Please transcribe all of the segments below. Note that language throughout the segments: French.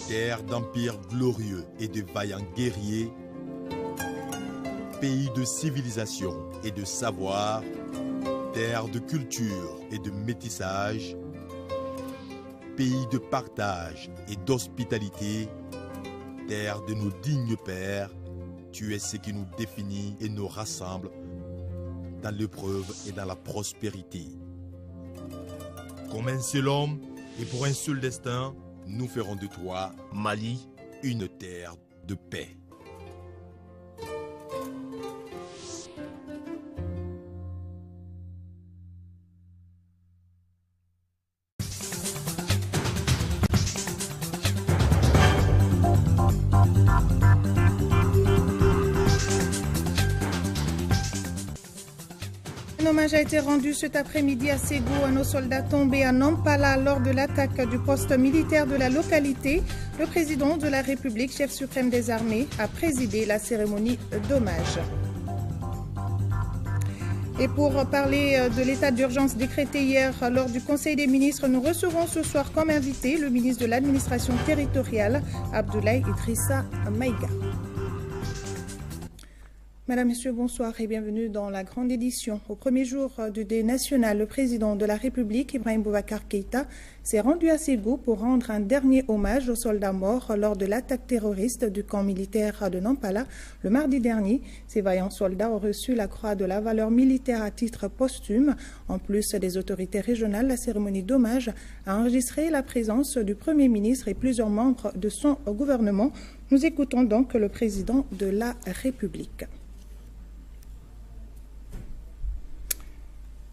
Terre d'empires glorieux et de vaillants guerriers, pays de civilisation et de savoir, terre de culture et de métissage, pays de partage et d'hospitalité, terre de nos dignes pères, tu es ce qui nous définit et nous rassemble dans l'épreuve et dans la prospérité. Comme un seul homme et pour un seul destin, nous ferons de toi, Mali, une terre de paix. Un hommage a été rendu cet après-midi à Ségou à nos soldats tombés à Nampala lors de l'attaque du poste militaire de la localité. Le président de la République, chef suprême des armées, a présidé la cérémonie d'hommage. Et pour parler de l'état d'urgence décrété hier lors du Conseil des ministres, nous recevons ce soir comme invité le ministre de l'administration territoriale, Abdoulaye Idrissa Maïga. Madame, Messieurs, bonsoir et bienvenue dans la grande édition. Au premier jour du deuil national, le président de la République, Ibrahim Boubacar Keïta, s'est rendu à Ségou pour rendre un dernier hommage aux soldats morts lors de l'attaque terroriste du camp militaire de Nampala le mardi dernier. Ces vaillants soldats ont reçu la croix de la valeur militaire à titre posthume. En plus des autorités régionales, la cérémonie d'hommage a enregistré la présence du Premier ministre et plusieurs membres de son gouvernement. Nous écoutons donc le président de la République.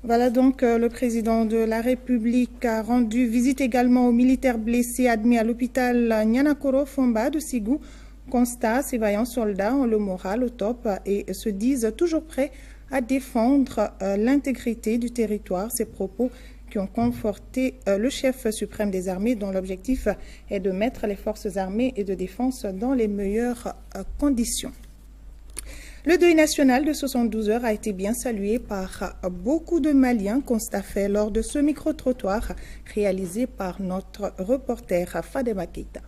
Voilà donc le président de la République a rendu visite également aux militaires blessés admis à l'hôpital Nyanakoro Fomba de Ségou. Constat, ces vaillants soldats ont le moral au top et se disent toujours prêts à défendre l'intégrité du territoire. Ces propos qui ont conforté le chef suprême des armées dont l'objectif est de mettre les forces armées et de défense dans les meilleures conditions. Le deuil national de 72 heures a été bien salué par beaucoup de Maliens, constat fait lors de ce micro-trottoir réalisé par notre reporter Fadema Keïta.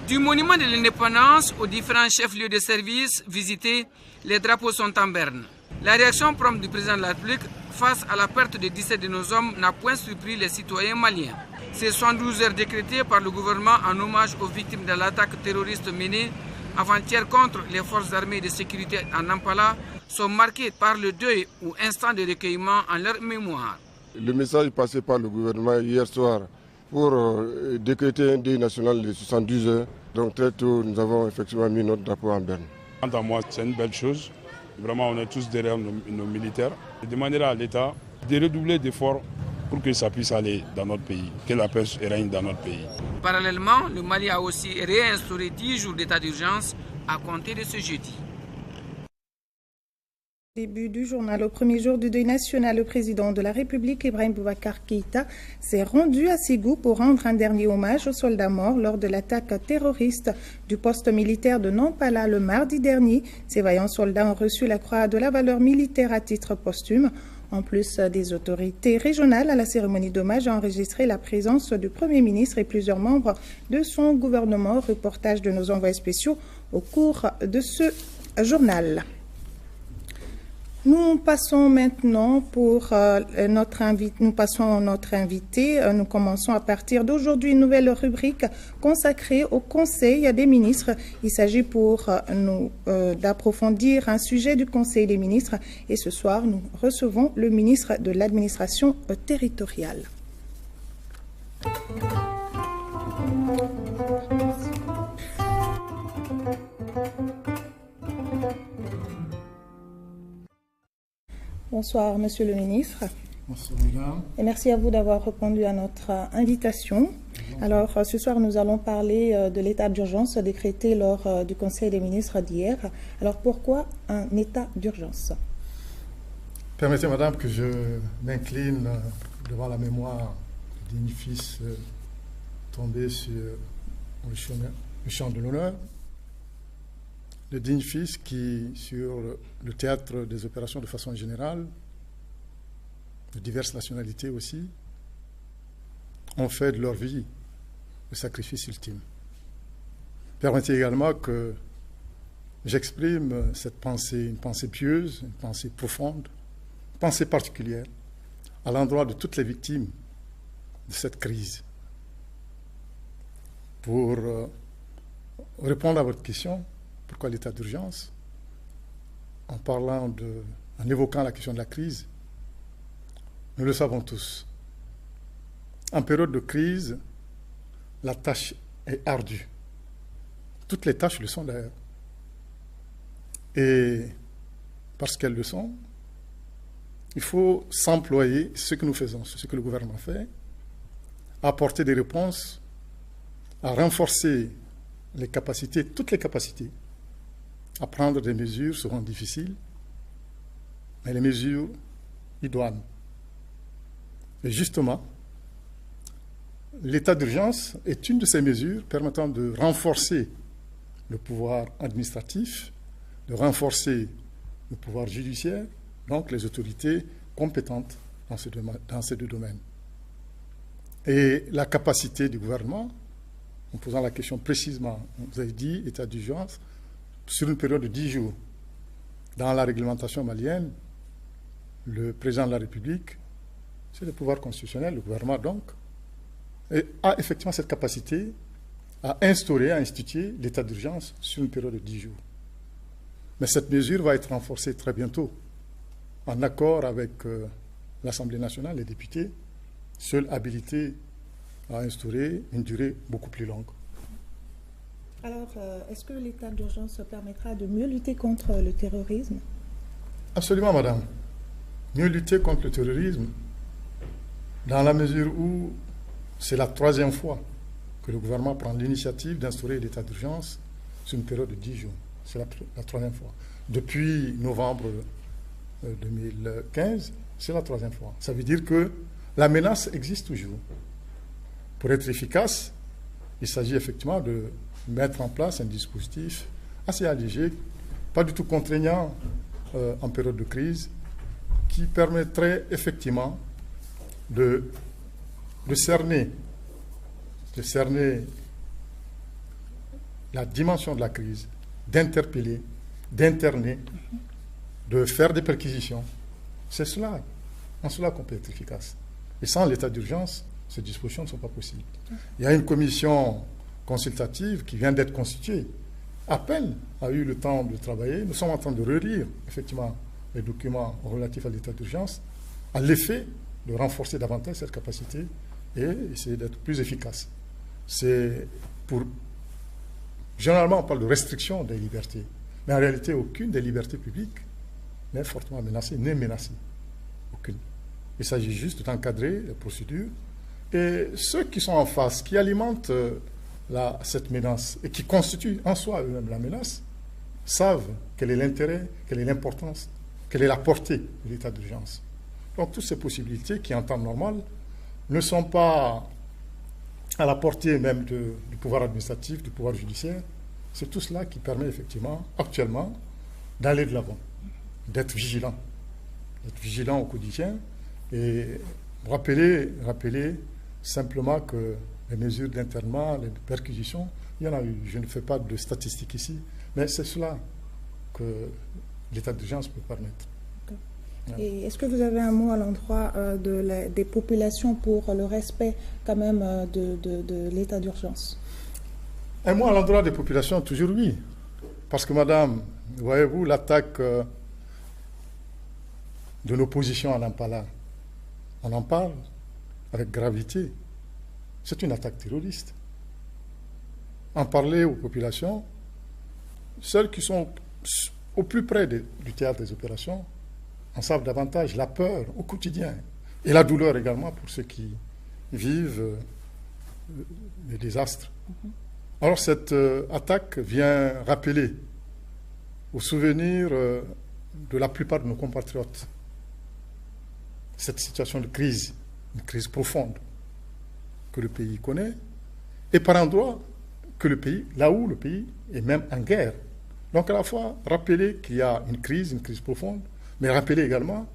Du monument de l'indépendance aux différents chefs-lieux de service visités, les drapeaux sont en berne. La réaction prompte du président de la République face à la perte de 17 de nos hommes n'a point surpris les citoyens maliens. Ces 72 heures décrétées par le gouvernement en hommage aux victimes de l'attaque terroriste menée avant-hier contre les forces armées et de sécurité en Nampala sont marquées par le deuil ou instant de recueillement en leur mémoire. Le message est passé par le gouvernement hier soir pour décréter un deuil national de 72 heures. Donc très tôt, nous avons effectivement mis notre drapeau en berne. Quant à moi, c'est une belle chose. Vraiment, on est tous derrière nos militaires. Et demander à l'État de redoubler d'efforts pour que ça puisse aller dans notre pays, que la paix règne dans notre pays. Parallèlement, le Mali a aussi réinstauré 10 jours d'état d'urgence à compter de ce jeudi. Début du journal. Au premier jour du deuil national, le président de la République, Ibrahim Boubacar Keïta, s'est rendu à Ségou pour rendre un dernier hommage aux soldats morts lors de l'attaque terroriste du poste militaire de Nampala le mardi dernier. Ces vaillants soldats ont reçu la croix de la valeur militaire à titre posthume. En plus des autorités régionales, à la cérémonie d'hommage a enregistré la présence du Premier ministre et plusieurs membres de son gouvernement. Reportage de nos envoyés spéciaux au cours de ce journal. Nous passons maintenant pour notre invité. Nous commençons à partir d'aujourd'hui une nouvelle rubrique consacrée au Conseil des ministres. Il s'agit pour nous d'approfondir un sujet du Conseil des ministres. Et ce soir, nous recevons le ministre de l'Administration territoriale. Bonsoir, Monsieur le ministre. Bonsoir, mesdames. Et merci à vous d'avoir répondu à notre invitation. Alors, ce soir, nous allons parler de l'état d'urgence décrété lors du Conseil des ministres d'hier. Alors, pourquoi un état d'urgence? Permettez, madame, que je m'incline devant la mémoire du digne fils tombé sur le champ de l'honneur. Le digne fils qui, sur le théâtre des opérations de façon générale, de diverses nationalités aussi, ont fait de leur vie le sacrifice ultime. Permettez également que j'exprime cette pensée, une pensée pieuse, une pensée profonde, une pensée particulière à l'endroit de toutes les victimes de cette crise. Pour répondre à votre question, pourquoi l'état d'urgence? En évoquant la question de la crise, nous le savons tous. En période de crise, la tâche est ardue. Toutes les tâches le sont d'ailleurs. Et parce qu'elles le sont, il faut s'employer, ce que nous faisons, ce que le gouvernement fait, à apporter des réponses, à renforcer les capacités, toutes les capacités, à prendre des mesures seront difficiles, mais les mesures idoines. Et justement, l'état d'urgence est une de ces mesures permettant de renforcer le pouvoir administratif, de renforcer le pouvoir judiciaire, donc les autorités compétentes dans ces deux domaines. Et la capacité du gouvernement, en posant la question précisément, vous avez dit état d'urgence, sur une période de 10 jours. Dans la réglementation malienne, le président de la République, c'est le pouvoir constitutionnel, le gouvernement donc, a effectivement cette capacité à instaurer, à instituer l'état d'urgence sur une période de 10 jours. Mais cette mesure va être renforcée très bientôt, en accord avec l'Assemblée nationale, les députés, seuls habilités à instaurer une durée beaucoup plus longue. Alors, est-ce que l'état d'urgence permettra de mieux lutter contre le terrorisme? Absolument, madame. Mieux lutter contre le terrorisme, dans la mesure où c'est la 3e fois que le gouvernement prend l'initiative d'instaurer l'état d'urgence sur une période de 10 jours. C'est la 3e fois. Depuis novembre 2015, c'est la 3e fois. Ça veut dire que la menace existe toujours. Pour être efficace, il s'agit effectivement de mettre en place un dispositif assez allégé, pas du tout contraignant en période de crise, qui permettrait effectivement de cerner la dimension de la crise, d'interpeller, d'interner, de faire des perquisitions. C'est cela, en cela qu'on peut être efficace. Et sans l'état d'urgence, ces dispositions ne sont pas possibles. Il y a une commission consultative qui vient d'être constituée. À peine a eu le temps de travailler. Nous sommes en train de relire, effectivement, les documents relatifs à l'état d'urgence, à l'effet de renforcer davantage cette capacité et essayer d'être plus efficace. C'est pour... Généralement, on parle de restriction des libertés. Mais en réalité, aucune des libertés publiques n'est fortement menacée, n'est menacée. Aucune. Il s'agit juste d'encadrer les procédures. Et ceux qui sont en face, qui alimentent cette menace et qui constituent en soi eux-mêmes la menace, savent quel est l'intérêt, quelle est l'importance, quelle est la portée de l'état d'urgence. Donc toutes ces possibilités qui, en temps normal, ne sont pas à la portée même du pouvoir administratif, du pouvoir judiciaire. C'est tout cela qui permet effectivement, actuellement, d'aller de l'avant, d'être vigilant au quotidien et rappeler simplement que les mesures d'internement, les perquisitions, il y en a eu. Je ne fais pas de statistiques ici, mais c'est cela que l'état d'urgence peut permettre. Et est-ce que vous avez un mot à l'endroit des populations pour le respect quand même de l'état d'urgence? Un mot à l'endroit des populations, toujours oui. Parce que, madame, voyez-vous, l'attaque de l'opposition à Nampala, on en parle avec gravité. C'est une attaque terroriste. En parler aux populations, celles qui sont au plus près du théâtre des opérations, en savent davantage la peur au quotidien et la douleur également pour ceux qui vivent les désastres. Alors cette attaque vient rappeler au souvenir de la plupart de nos compatriotes cette situation de crise, une crise profonde que le pays connaît, et par endroits que le pays, là où le pays est même en guerre. Donc à la fois rappeler qu'il y a une crise profonde, mais rappeler également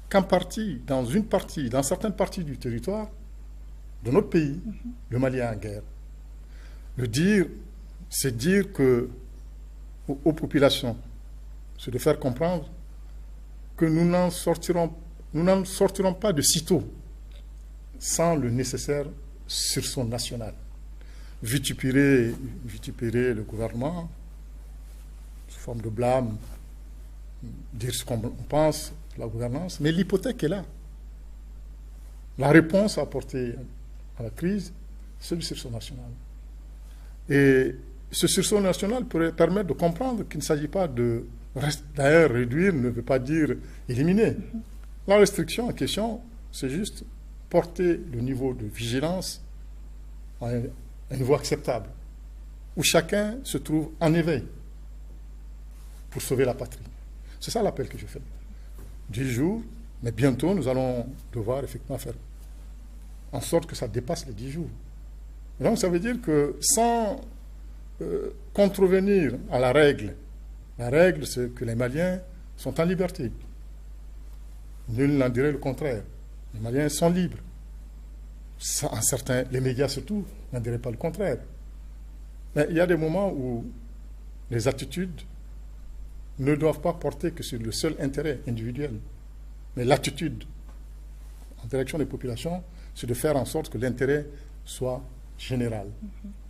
qu'en partie, dans certaines parties du territoire, de notre pays, le Mali est en guerre. Le dire, c'est dire que aux populations, c'est de faire comprendre que nous n'en sortirons pas de sitôt sans le nécessaire sursaut national. Vituperer le gouvernement sous forme de blâme, dire ce qu'on pense de la gouvernance, mais l'hypothèque est là. La réponse à apporter à la crise, c'est le sursaut national. Et ce sursaut national pourrait permettre de comprendre qu'il ne s'agit pas de... D'ailleurs, réduire ne veut pas dire éliminer. La restriction en question, c'est juste porter le niveau de vigilance à un niveau acceptable, où chacun se trouve en éveil pour sauver la patrie. C'est ça l'appel que je fais. 10 jours, mais bientôt nous allons devoir effectivement faire en sorte que ça dépasse les 10 jours. Et donc ça veut dire que sans contrevenir à la règle c'est que les Maliens sont en liberté. Nul n'en dirait le contraire. Les Maliens sont libres. Les médias surtout, n'en diraient pas le contraire. Mais il y a des moments où les attitudes ne doivent pas porter que sur le seul intérêt individuel. Mais l'attitude en direction des populations, c'est de faire en sorte que l'intérêt soit général.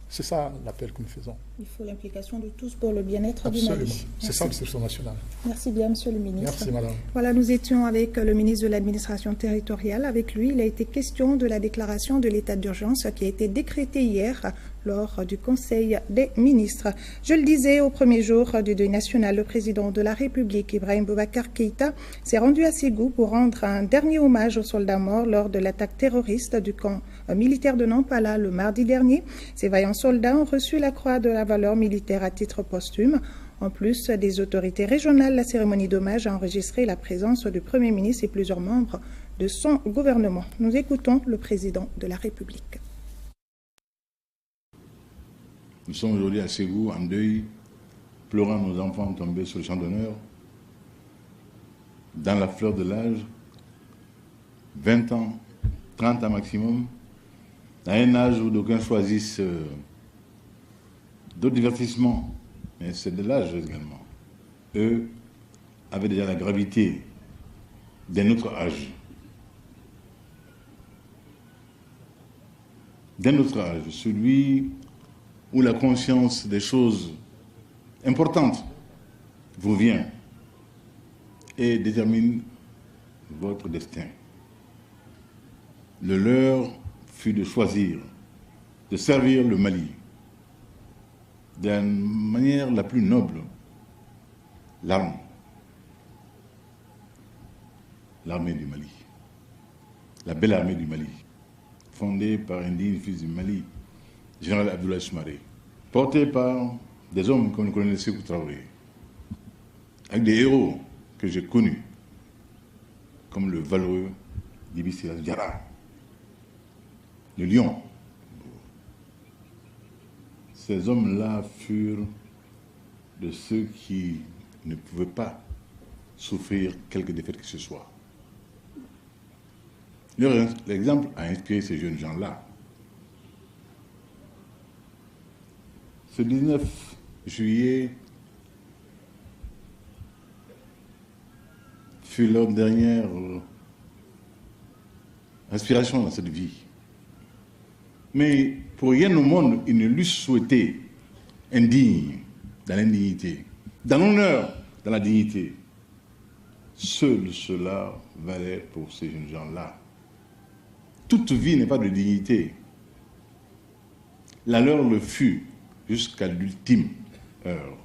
C'est ça l'appel que nous faisons. Il faut l'implication de tous pour le bien-être du Absolument. Mali. C'est ça le sursaut national. Merci bien, Monsieur le ministre. Merci, Madame. Voilà, nous étions avec le ministre de l'Administration territoriale. Avec lui, il a été question de la déclaration de l'état d'urgence qui a été décrétée hier lors du Conseil des ministres. Je le disais, au premier jour du deuil national, le président de la République, Ibrahim Boubacar Keïta, s'est rendu à Ségou pour rendre un dernier hommage aux soldats morts lors de l'attaque terroriste du camp militaire de Nampala le mardi dernier. Ces vaillants soldats ont reçu la croix de la valeur militaire à titre posthume. En plus des autorités régionales, la cérémonie d'hommage a enregistré la présence du Premier ministre et plusieurs membres de son gouvernement. Nous écoutons le président de la République. Nous sommes aujourd'hui à Ségou, en deuil, pleurant nos enfants tombés sur le champ d'honneur, dans la fleur de l'âge, 20 ans, 30 ans maximum, à un âge où d'aucuns choisissent d'autres divertissements, mais c'est de l'âge également. Eux avaient déjà la gravité d'un autre âge. D'un autre âge, celui où la conscience des choses importantes vous vient et détermine votre destin. Le leur fut de choisir, de servir le Mali de la manière la plus noble, l'armée du Mali, la belle armée du Mali, fondée par un digne fils du Mali, général Abdoulaye Soumaré, porté par des hommes comme le colonel Sékou Traoré, avec des héros que j'ai connus, comme le valeureux Djiby Silas Diarra, le lion. Ces hommes-là furent de ceux qui ne pouvaient pas souffrir quelque défaite que ce soit. L'exemple a inspiré ces jeunes gens-là. Ce 19 juillet fut leur dernière aspiration dans cette vie. Mais pour rien au monde, ils ne l'eussent souhaité indigne dans l'indignité, dans l'honneur, dans la dignité. Seul cela valait pour ces jeunes gens-là. Toute vie n'est pas de dignité. La leur le fut jusqu'à l'ultime heure.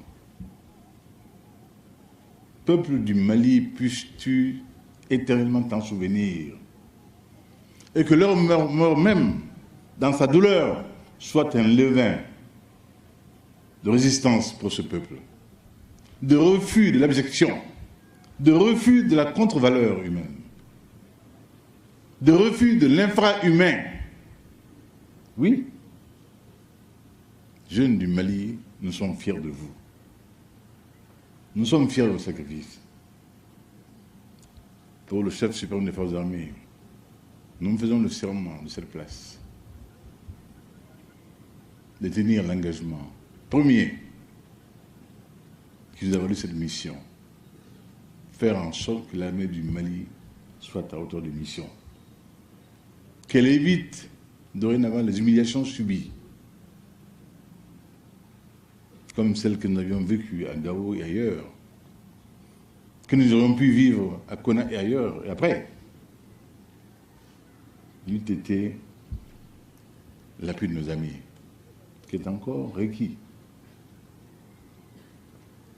Peuple du Mali, puisses-tu éternellement t'en souvenir, et que leur mort même, dans sa douleur, soit un levain de résistance pour ce peuple, de refus de l'abjection, de refus de la contre-valeur humaine, de refus de l'infra-humain. Oui, jeunes du Mali, nous sommes fiers de vous. Nous sommes fiers de vos sacrifices. Pour le chef suprême des forces armées, nous faisons le serment de cette place de tenir l'engagement premier qui nous a valu cette mission. Faire en sorte que l'armée du Mali soit à hauteur de mission. Qu'elle évite dorénavant les humiliations subies, comme celles que nous avions vécues à Gao et ailleurs, que nous aurions pu vivre à Kona et ailleurs, et après, il eût été l'appui de nos amis, qui est encore requis.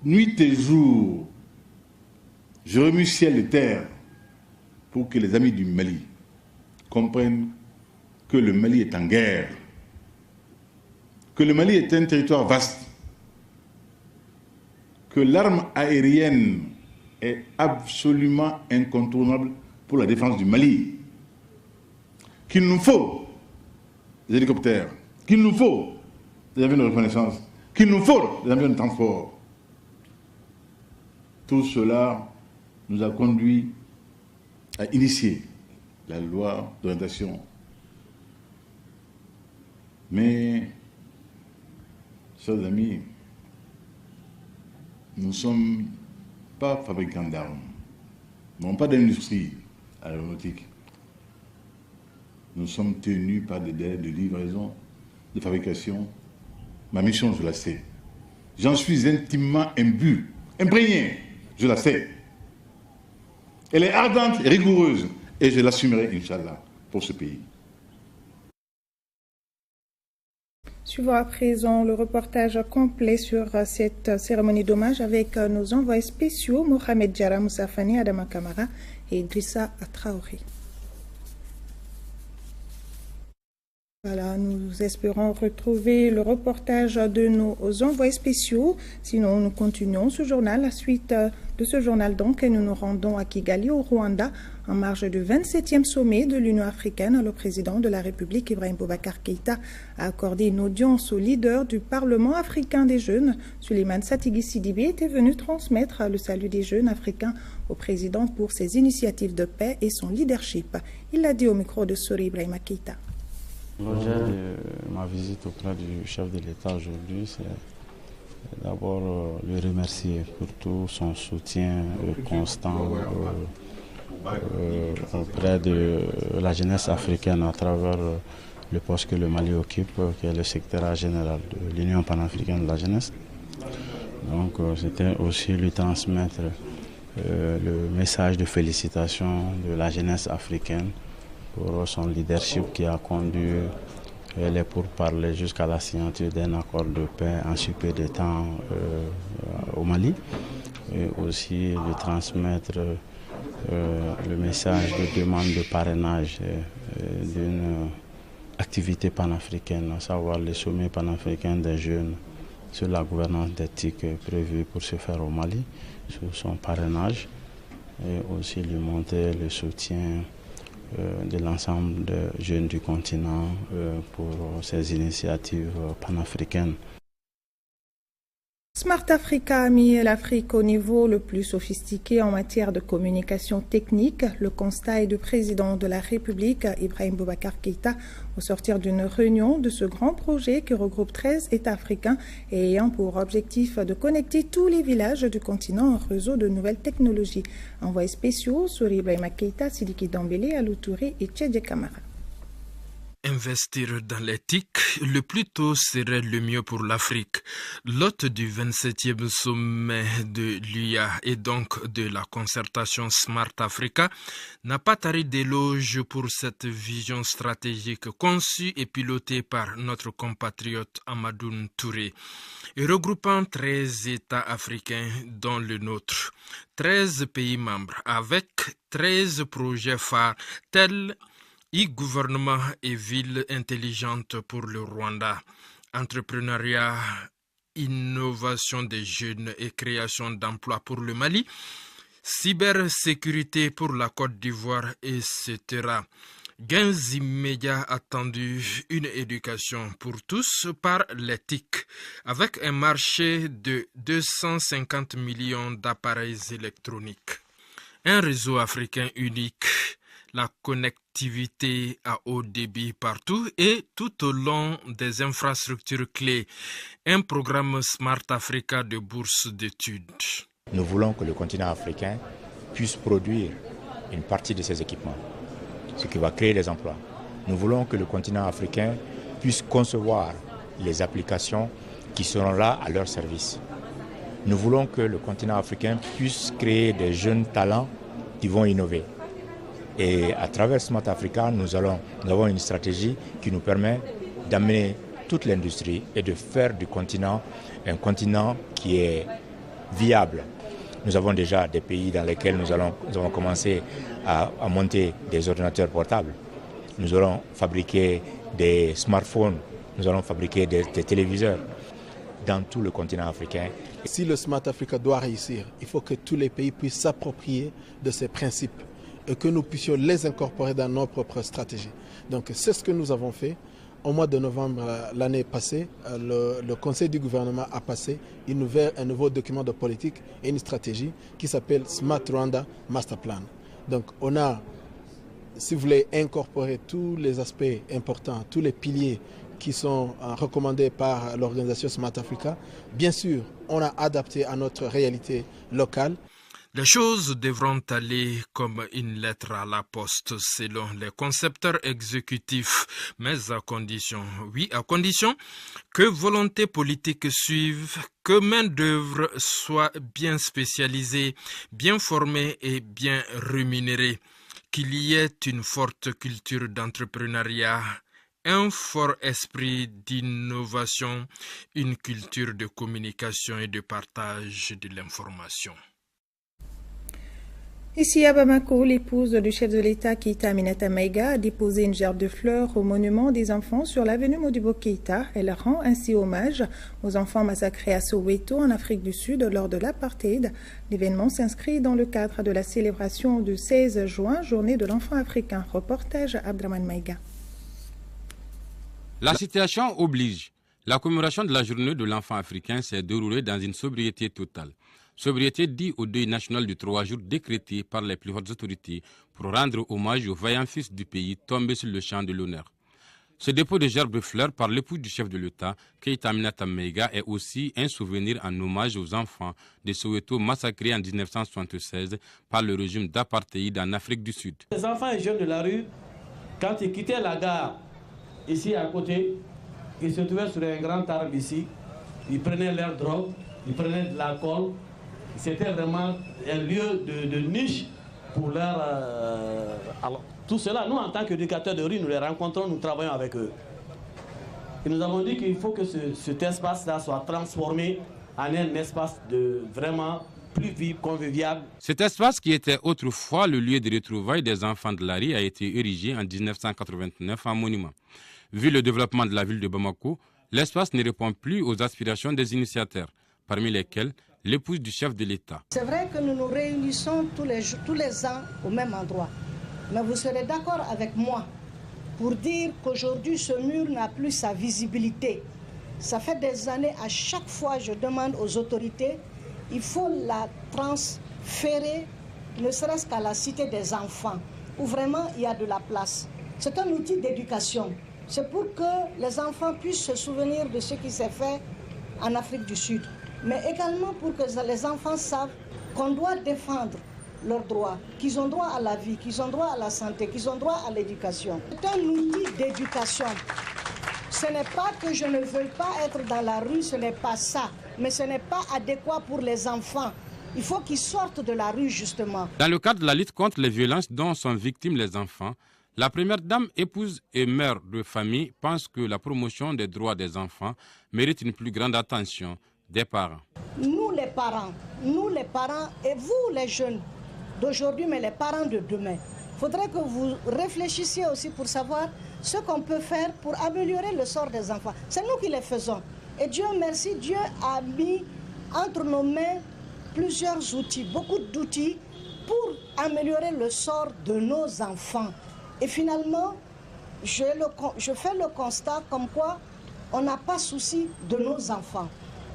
Nuit et jour, je remue ciel et terre pour que les amis du Mali comprennent que le Mali est en guerre, que le Mali est un territoire vaste, que l'arme aérienne est absolument incontournable pour la défense du Mali, qu'il nous faut des hélicoptères, qu'il nous faut des avions de reconnaissance, qu'il nous faut des avions de transport. Tout cela nous a conduit à initier la loi d'orientation. Mais, chers amis, nous ne sommes pas fabricants d'armes, nous n'avons pas d'industrie aéronautique. Nous sommes tenus par des délais de livraison, de fabrication. Ma mission, je la sais. J'en suis intimement imbu, imprégné, je la sais. Elle est ardente et rigoureuse, et je l'assumerai, Inch'Allah, pour ce pays. Suivons à présent le reportage complet sur cette cérémonie d'hommage avec nos envoyés spéciaux Mohamed Diarra Moussafani, Adama Kamara et Idrissa Traoré. Voilà, nous espérons retrouver le reportage de nos envoyés spéciaux. Sinon, nous continuons ce journal. La suite de ce journal, donc, et nous nous rendons à Kigali, au Rwanda, en marge du 27e sommet de l'Union africaine. Le président de la République, Ibrahim Boubacar Keïta, a accordé une audience au leader du Parlement africain des jeunes. Suleiman Satigui Sidibé était venu transmettre le salut des jeunes africains au président pour ses initiatives de paix et son leadership. Il l'a dit au micro de Sori Ibrahima Keïta. L'objet de ma visite auprès du chef de l'État aujourd'hui, c'est d'abord le remercier pour tout son soutien constant auprès de la jeunesse africaine à travers le poste que le Mali occupe, qui est le secrétariat général de l'Union panafricaine de la jeunesse. Donc c'était aussi lui transmettre le message de félicitations de la jeunesse africaine pour son leadership qui a conduit les pourparlers jusqu'à la signature d'un accord de paix en si peu de temps au Mali, et aussi lui transmettre le message de demande de parrainage d'une activité panafricaine, à savoir le sommet panafricain des jeunes sur la gouvernance d'éthique prévue pour se faire au Mali, sur son parrainage, et aussi lui montrer le soutien de l'ensemble des jeunes du continent pour ces initiatives panafricaines. Smart Africa a mis l'Afrique au niveau le plus sophistiqué en matière de communication technique. Le constat est du président de la République, Ibrahim Boubacar Keïta, au sortir d'une réunion de ce grand projet qui regroupe 13 États africains et ayant pour objectif de connecter tous les villages du continent en réseau de nouvelles technologies. Envoyés spéciaux sur Ibrahim Keïta, Sidiki Dambélé, Alou Touré et Tchèdje Kamara. Investir dans l'éthique, le plus tôt serait le mieux pour l'Afrique. L'hôte du 27e sommet de l'UIA et donc de la concertation Smart Africa n'a pas tari d'éloges pour cette vision stratégique conçue et pilotée par notre compatriote Amadou Touré, et regroupant 13 États africains dont le nôtre, 13 pays membres avec 13 projets phares tels e-gouvernement et ville intelligente pour le Rwanda, entrepreneuriat, innovation des jeunes et création d'emplois pour le Mali, cybersécurité pour la Côte d'Ivoire, etc. Gains immédiats attendus, une éducation pour tous par l'éthique, avec un marché de 250 millions d'appareils électroniques. Un réseau africain unique, la connectivité à haut débit partout et tout au long des infrastructures clés. Un programme Smart Africa de bourse d'études. Nous voulons que le continent africain puisse produire une partie de ses équipements, ce qui va créer des emplois. Nous voulons que le continent africain puisse concevoir les applications qui seront là à leur service. Nous voulons que le continent africain puisse créer des jeunes talents qui vont innover. Et à travers Smart Africa, nous avons une stratégie qui nous permet d'amener toute l'industrie et de faire du continent un continent qui est viable. Nous avons déjà des pays dans lesquels nous avons commencé à monter des ordinateurs portables. Nous allons fabriquer des smartphones, nous allons fabriquer des téléviseurs dans tout le continent africain. Si le Smart Africa doit réussir, il faut que tous les pays puissent s'approprier de ces principes et que nous puissions les incorporer dans nos propres stratégies. Donc c'est ce que nous avons fait. Au mois de novembre l'année passée, le Conseil du gouvernement a passé un nouveau document de politique et une stratégie qui s'appelle Smart Rwanda Master Plan. Donc on a, si vous voulez, incorporer tous les aspects importants, tous les piliers qui sont recommandés par l'organisation Smart Africa. Bien sûr, on a adapté à notre réalité locale. Les choses devront aller comme une lettre à la poste selon les concepteurs exécutifs, mais à condition que volonté politique suive, que main-d'œuvre soit bien spécialisée, bien formée et bien rémunérée, qu'il y ait une forte culture d'entrepreneuriat, un fort esprit d'innovation, une culture de communication et de partage de l'information. Ici à Bamako, l'épouse du chef de l'État Keïta Aminata Maïga a déposé une gerbe de fleurs au monument des enfants sur l'avenue Modibo Keïta. Elle rend ainsi hommage aux enfants massacrés à Soweto en Afrique du Sud lors de l'apartheid. L'événement s'inscrit dans le cadre de la célébration du 16 juin, journée de l'enfant africain. Reportage Abdraman Maïga. La situation oblige. La commémoration de la journée de l'enfant africain s'est déroulée dans une sobriété totale. Sobriété dit au deuil national de 3 jours décrété par les plus hautes autorités pour rendre hommage aux vaillants fils du pays tombés sur le champ de l'honneur. Ce dépôt de gerbes de fleurs par l'épouse du chef de l'État, Keïta Aminata Maïga, est aussi un souvenir en hommage aux enfants de Soweto massacrés en 1976 par le régime d'apartheid en Afrique du Sud. Les enfants et jeunes de la rue, quand ils quittaient la gare ici à côté, ils se trouvaient sur un grand arbre ici, ils prenaient leur drogue, ils prenaient de l'alcool. C'était vraiment un lieu de niche pour leur... Alors, tout cela, nous, en tant qu'éducateurs de rue, nous les rencontrons, nous travaillons avec eux. Et nous avons dit qu'il faut que cet espace-là soit transformé en un espace vraiment plus vif, convivial. Cet espace, qui était autrefois le lieu de retrouvailles des enfants de la rue, a été érigé en 1989 en monument. Vu le développement de la ville de Bamako, l'espace ne répond plus aux aspirations des initiateurs, parmi lesquels l'épouse du chef de l'État. C'est vrai que nous nous réunissons tous les ans au même endroit. Mais vous serez d'accord avec moi pour dire qu'aujourd'hui, ce mur n'a plus sa visibilité. Ça fait des années, à chaque fois, je demande aux autorités, il faut la transférer, ne serait-ce qu'à la cité des enfants, où vraiment il y a de la place. C'est un outil d'éducation. C'est pour que les enfants puissent se souvenir de ce qui s'est fait en Afrique du Sud. Mais également pour que les enfants savent qu'on doit défendre leurs droits, qu'ils ont droit à la vie, qu'ils ont droit à la santé, qu'ils ont droit à l'éducation. C'est un outil d'éducation. Ce n'est pas que je ne veux pas être dans la rue, ce n'est pas ça. Mais ce n'est pas adéquat pour les enfants. Il faut qu'ils sortent de la rue, justement. Dans le cadre de la lutte contre les violences dont sont victimes les enfants, la première dame, épouse et mère de famille pense que la promotion des droits des enfants mérite une plus grande attention des parents. Nous les parents et vous les jeunes d'aujourd'hui, mais les parents de demain, il faudrait que vous réfléchissiez aussi pour savoir ce qu'on peut faire pour améliorer le sort des enfants. C'est nous qui les faisons. Et Dieu merci, Dieu a mis entre nos mains plusieurs outils, beaucoup d'outils pour améliorer le sort de nos enfants. Et finalement, je fais le constat comme quoi on n'a pas souci de nos enfants.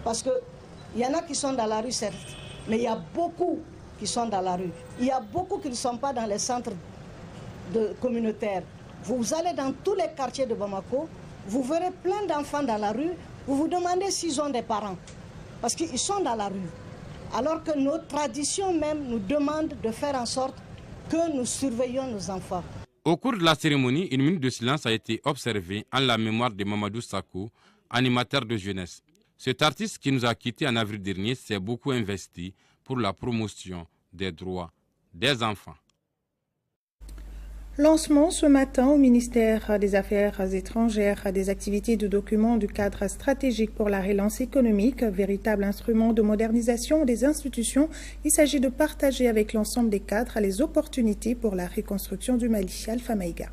Parce qu'il y en a qui sont dans la rue, certes, mais il y a beaucoup qui sont dans la rue. Il y a beaucoup qui ne sont pas dans les centres communautaires. Vous allez dans tous les quartiers de Bamako, vous verrez plein d'enfants dans la rue, vous vous demandez s'ils ont des parents, parce qu'ils sont dans la rue. Alors que nos traditions même nous demandent de faire en sorte que nous surveillions nos enfants. Au cours de la cérémonie, une minute de silence a été observée en la mémoire de Mamadou Sakho, animateur de jeunesse. Cet artiste qui nous a quittés en avril dernier s'est beaucoup investi pour la promotion des droits des enfants. Lancement ce matin au ministère des Affaires étrangères des activités de document du cadre stratégique pour la relance économique, véritable instrument de modernisation des institutions. Il s'agit de partager avec l'ensemble des cadres les opportunités pour la reconstruction du Mali. Alpha Maïga.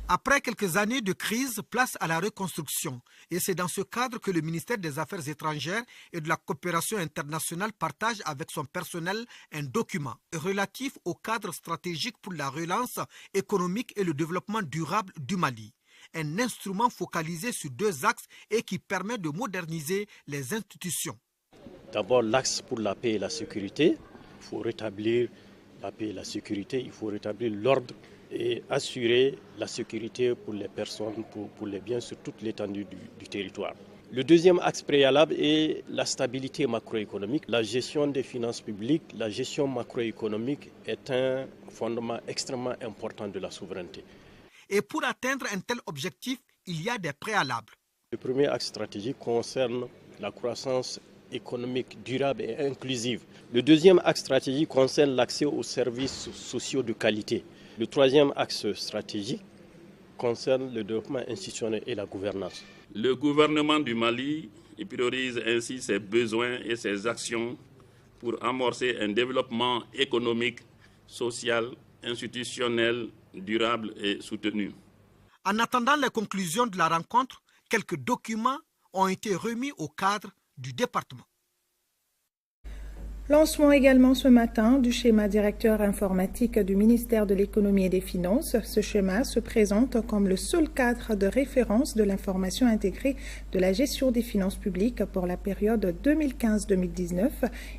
Après quelques années de crise, place à la reconstruction. Et c'est dans ce cadre que le ministère des Affaires étrangères et de la coopération internationale partage avec son personnel un document relatif au cadre stratégique pour la relance économique et le développement durable du Mali. Un instrument focalisé sur 2 axes et qui permet de moderniser les institutions. D'abord, l'axe pour la paix et la sécurité. Il faut rétablir la paix et la sécurité, il faut rétablir l'ordre et assurer la sécurité pour les personnes, pour les biens sur toute l'étendue du territoire. Le deuxième axe préalable est la stabilité macroéconomique. La gestion des finances publiques, la gestion macroéconomique est un fondement extrêmement important de la souveraineté. Et pour atteindre un tel objectif, il y a des préalables. Le premier axe stratégique concerne la croissance économique durable et inclusive. Le deuxième axe stratégique concerne l'accès aux services sociaux de qualité. Le troisième axe stratégique concerne le développement institutionnel et la gouvernance. Le gouvernement du Mali priorise ainsi ses besoins et ses actions pour amorcer un développement économique, social, institutionnel, durable et soutenu. En attendant les conclusions de la rencontre, quelques documents ont été remis au cadre du département. Lancement également ce matin du schéma directeur informatique du ministère de l'Économie et des Finances. Ce schéma se présente comme le seul cadre de référence de l'information intégrée de la gestion des finances publiques pour la période 2015-2019.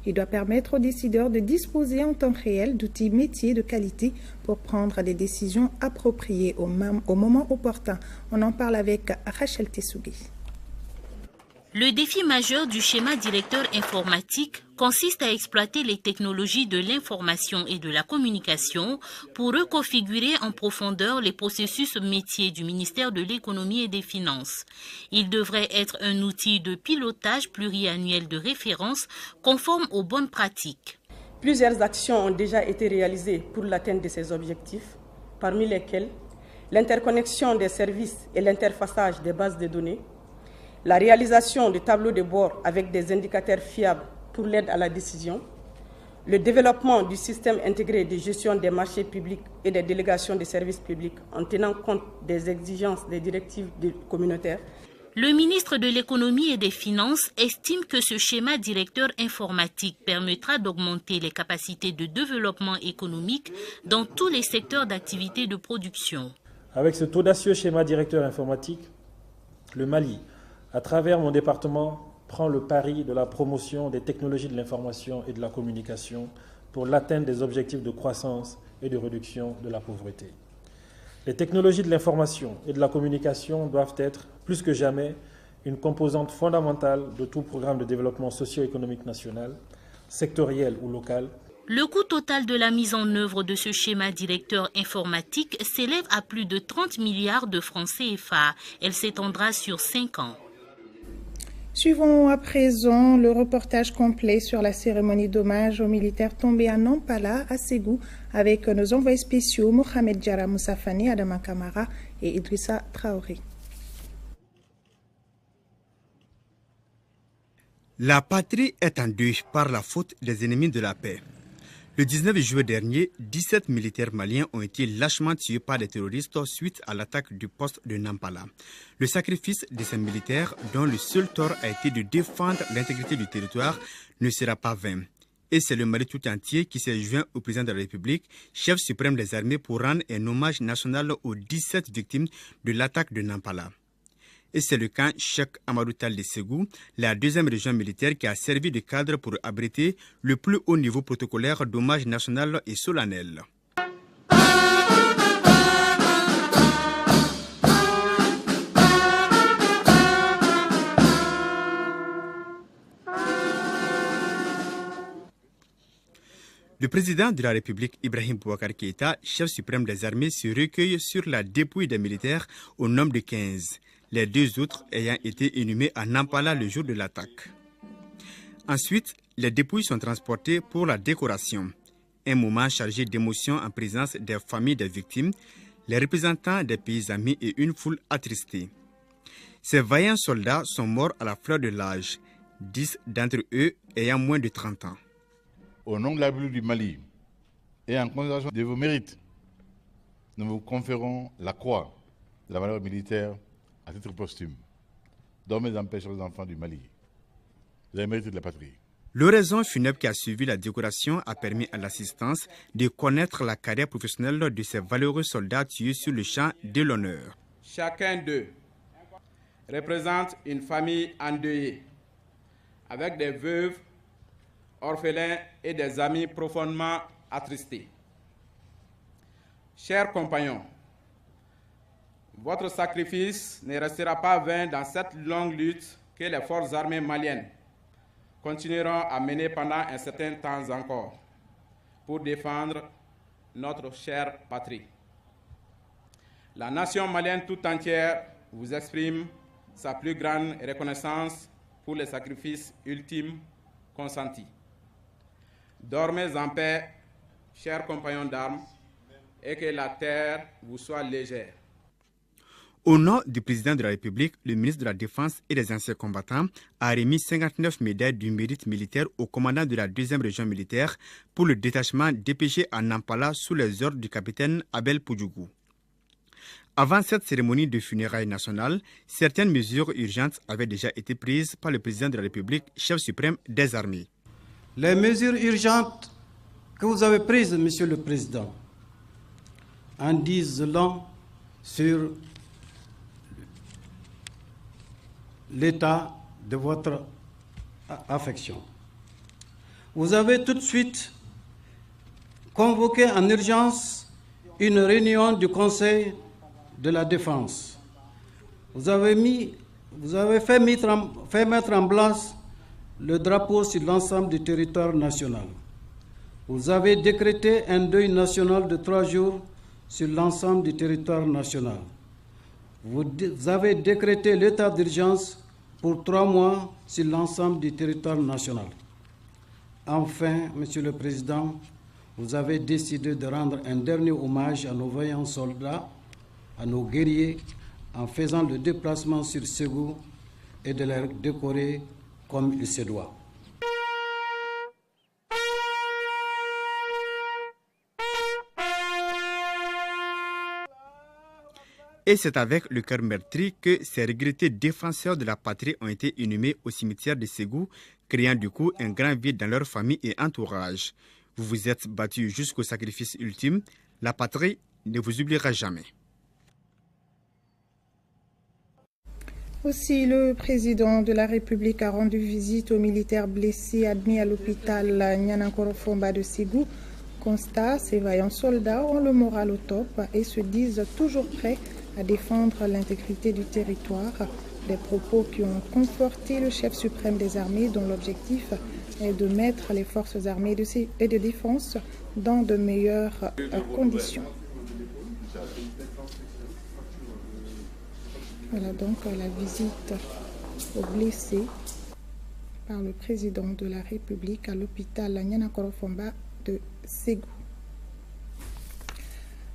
Il doit permettre aux décideurs de disposer en temps réel d'outils métiers de qualité pour prendre des décisions appropriées au moment opportun. On en parle avec Rachel Tessougui. Le défi majeur du schéma directeur informatique consiste à exploiter les technologies de l'information et de la communication pour reconfigurer en profondeur les processus métiers du ministère de l'Économie et des Finances. Il devrait être un outil de pilotage pluriannuel de référence conforme aux bonnes pratiques. Plusieurs actions ont déjà été réalisées pour l'atteinte de ces objectifs, parmi lesquelles l'interconnexion des services et l'interfaçage des bases de données, la réalisation de tableaux de bord avec des indicateurs fiables pour l'aide à la décision, le développement du système intégré de gestion des marchés publics et des délégations des services publics en tenant compte des exigences des directives communautaires. Le ministre de l'Économie et des Finances estime que ce schéma directeur informatique permettra d'augmenter les capacités de développement économique dans tous les secteurs d'activité de production. Avec cet audacieux schéma directeur informatique, le Mali, à travers mon département, prend le pari de la promotion des technologies de l'information et de la communication pour l'atteinte des objectifs de croissance et de réduction de la pauvreté. Les technologies de l'information et de la communication doivent être, plus que jamais, une composante fondamentale de tout programme de développement socio-économique national, sectoriel ou local. Le coût total de la mise en œuvre de ce schéma directeur informatique s'élève à plus de 30 milliards de francs CFA. Elle s'étendra sur 5 ans. Suivons à présent le reportage complet sur la cérémonie d'hommage aux militaires tombés à Nampala, à Ségou, avec nos envoyés spéciaux Mohamed Diarra Moussafani, Adama Kamara et Idrissa Traoré. La patrie est en deuil par la faute des ennemis de la paix. Le 19 juillet dernier, 17 militaires maliens ont été lâchement tués par des terroristes suite à l'attaque du poste de Nampala. Le sacrifice de ces militaires, dont le seul tort a été de défendre l'intégrité du territoire, ne sera pas vain. Et c'est le Mali tout entier qui s'est joint au président de la République, chef suprême des armées, pour rendre un hommage national aux 17 victimes de l'attaque de Nampala. Et c'est le camp Cheikh Amadou Tall de Ségou, la deuxième région militaire qui a servi de cadre pour abriter le plus haut niveau protocolaire d'hommage national et solennel. Le président de la République, Ibrahim Boubacar Keïta, chef suprême des armées, se recueille sur la dépouille des militaires au nombre de 15, les 2 autres ayant été inhumés à Nampala le jour de l'attaque. Ensuite, les dépouilles sont transportées pour la décoration. Un moment chargé d'émotion en présence des familles des victimes, les représentants des pays amis et une foule attristée. Ces vaillants soldats sont morts à la fleur de l'âge, 10 d'entre eux ayant moins de 30 ans. Au nom de la République du Mali et en considération de vos mérites, nous vous conférons la croix de la valeur militaire à titre posthume. Dormez en paix sur les enfants du Mali. Vous avez mérité de la patrie. L'oraison funèbre qui a suivi la décoration a permis à l'assistance de connaître la carrière professionnelle de ces valeureux soldats tués sur le champ de l'honneur. Chacun d'eux représente une famille endeuillée, avec des veuves, orphelins et des amis profondément attristés. Chers compagnons, votre sacrifice ne restera pas vain dans cette longue lutte que les forces armées maliennes continueront à mener pendant un certain temps encore pour défendre notre chère patrie. La nation malienne tout entière vous exprime sa plus grande reconnaissance pour les sacrifices ultimes consentis. Dormez en paix, chers compagnons d'armes, et que la terre vous soit légère. Au nom du président de la République, le ministre de la Défense et des anciens combattants a remis 59 médailles du mérite militaire au commandant de la 2e région militaire pour le détachement dépêché à Nampala sous les ordres du capitaine Abel Poudjougou. Avant cette cérémonie de funérailles nationales, certaines mesures urgentes avaient déjà été prises par le président de la République, chef suprême des armées. Les mesures urgentes que vous avez prises, Monsieur le Président, en disent long sur l'état de votre affection. Vous avez tout de suite convoqué en urgence une réunion du Conseil de la Défense. Vous avez fait mettre en place le drapeau sur l'ensemble du territoire national. Vous avez décrété un deuil national de 3 jours sur l'ensemble du territoire national. Vous avez décrété l'état d'urgence pour 3 mois sur l'ensemble du territoire national. Enfin, Monsieur le Président, vous avez décidé de rendre un dernier hommage à nos vaillants soldats, à nos guerriers, en faisant le déplacement sur Ségou et de les décorer comme il se doit. Et c'est avec le cœur meurtri que ces regrettés défenseurs de la patrie ont été inhumés au cimetière de Ségou, créant du coup un grand vide dans leur famille et entourage. Vous vous êtes battus jusqu'au sacrifice ultime. La patrie ne vous oubliera jamais. Aussi, le président de la République a rendu visite aux militaires blessés admis à l'hôpital Nianankoro-Fomba de Ségou. Constat, ces vaillants soldats ont le moral au top et se disent toujours prêts à défendre l'intégrité du territoire. Des propos qui ont conforté le chef suprême des armées, dont l'objectif est de mettre les forces armées et de défense dans de meilleures conditions. Voilà donc la visite aux blessés par le président de la République à l'hôpital Nianankoro-Fomba de Ségou.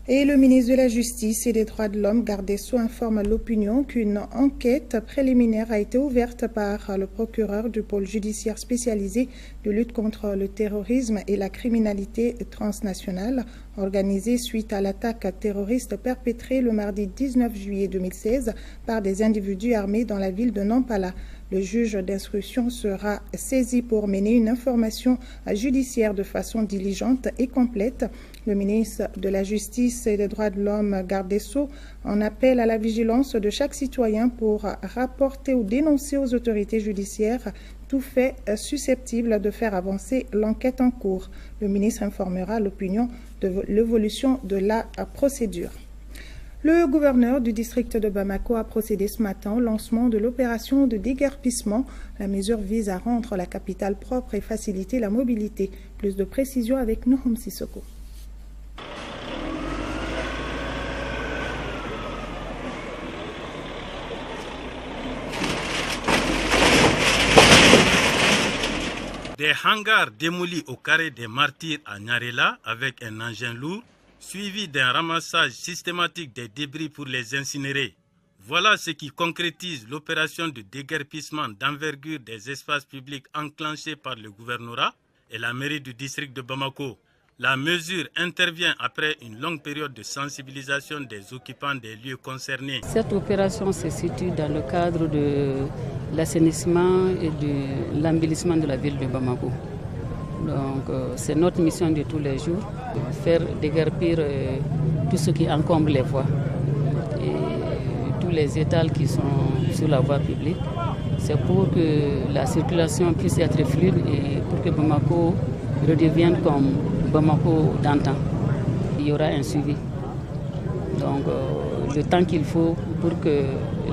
Et le ministre de la Justice et des Droits de l'Homme, garde des Sceaux, informe l'opinion qu'une enquête préliminaire a été ouverte par le procureur du pôle judiciaire spécialisé de lutte contre le terrorisme et la criminalité transnationale, organisée suite à l'attaque terroriste perpétrée le mardi 19 juillet 2016 par des individus armés dans la ville de Nampala. Le juge d'instruction sera saisi pour mener une information judiciaire de façon diligente et complète. Le ministre de la Justice et des Droits de l'Homme, garde des Sceaux, en appelle à la vigilance de chaque citoyen pour rapporter ou dénoncer aux autorités judiciaires tout fait susceptible de faire avancer l'enquête en cours. Le ministre informera l'opinion de l'évolution de la procédure. Le gouverneur du district de Bamako a procédé ce matin au lancement de l'opération de déguerpissement. La mesure vise à rendre la capitale propre et faciliter la mobilité. Plus de précisions avec Nohom Sissoko. Des hangars démolis au carré des Martyrs à Nyarela avec un engin lourd, suivi d'un ramassage systématique des débris pour les incinérer. Voilà ce qui concrétise l'opération de déguerpissement d'envergure des espaces publics enclenchée par le gouvernorat et la mairie du district de Bamako. La mesure intervient après une longue période de sensibilisation des occupants des lieux concernés. Cette opération se situe dans le cadre de l'assainissement et de l'embellissement de la ville de Bamako. Donc c'est notre mission de tous les jours, de faire déguerpir tout ce qui encombre les voies et tous les étals qui sont sur la voie publique. C'est pour que la circulation puisse être fluide et pour que Bamako redevienne comme Bamako d'antan. Il y aura un suivi. Donc le temps qu'il faut pour que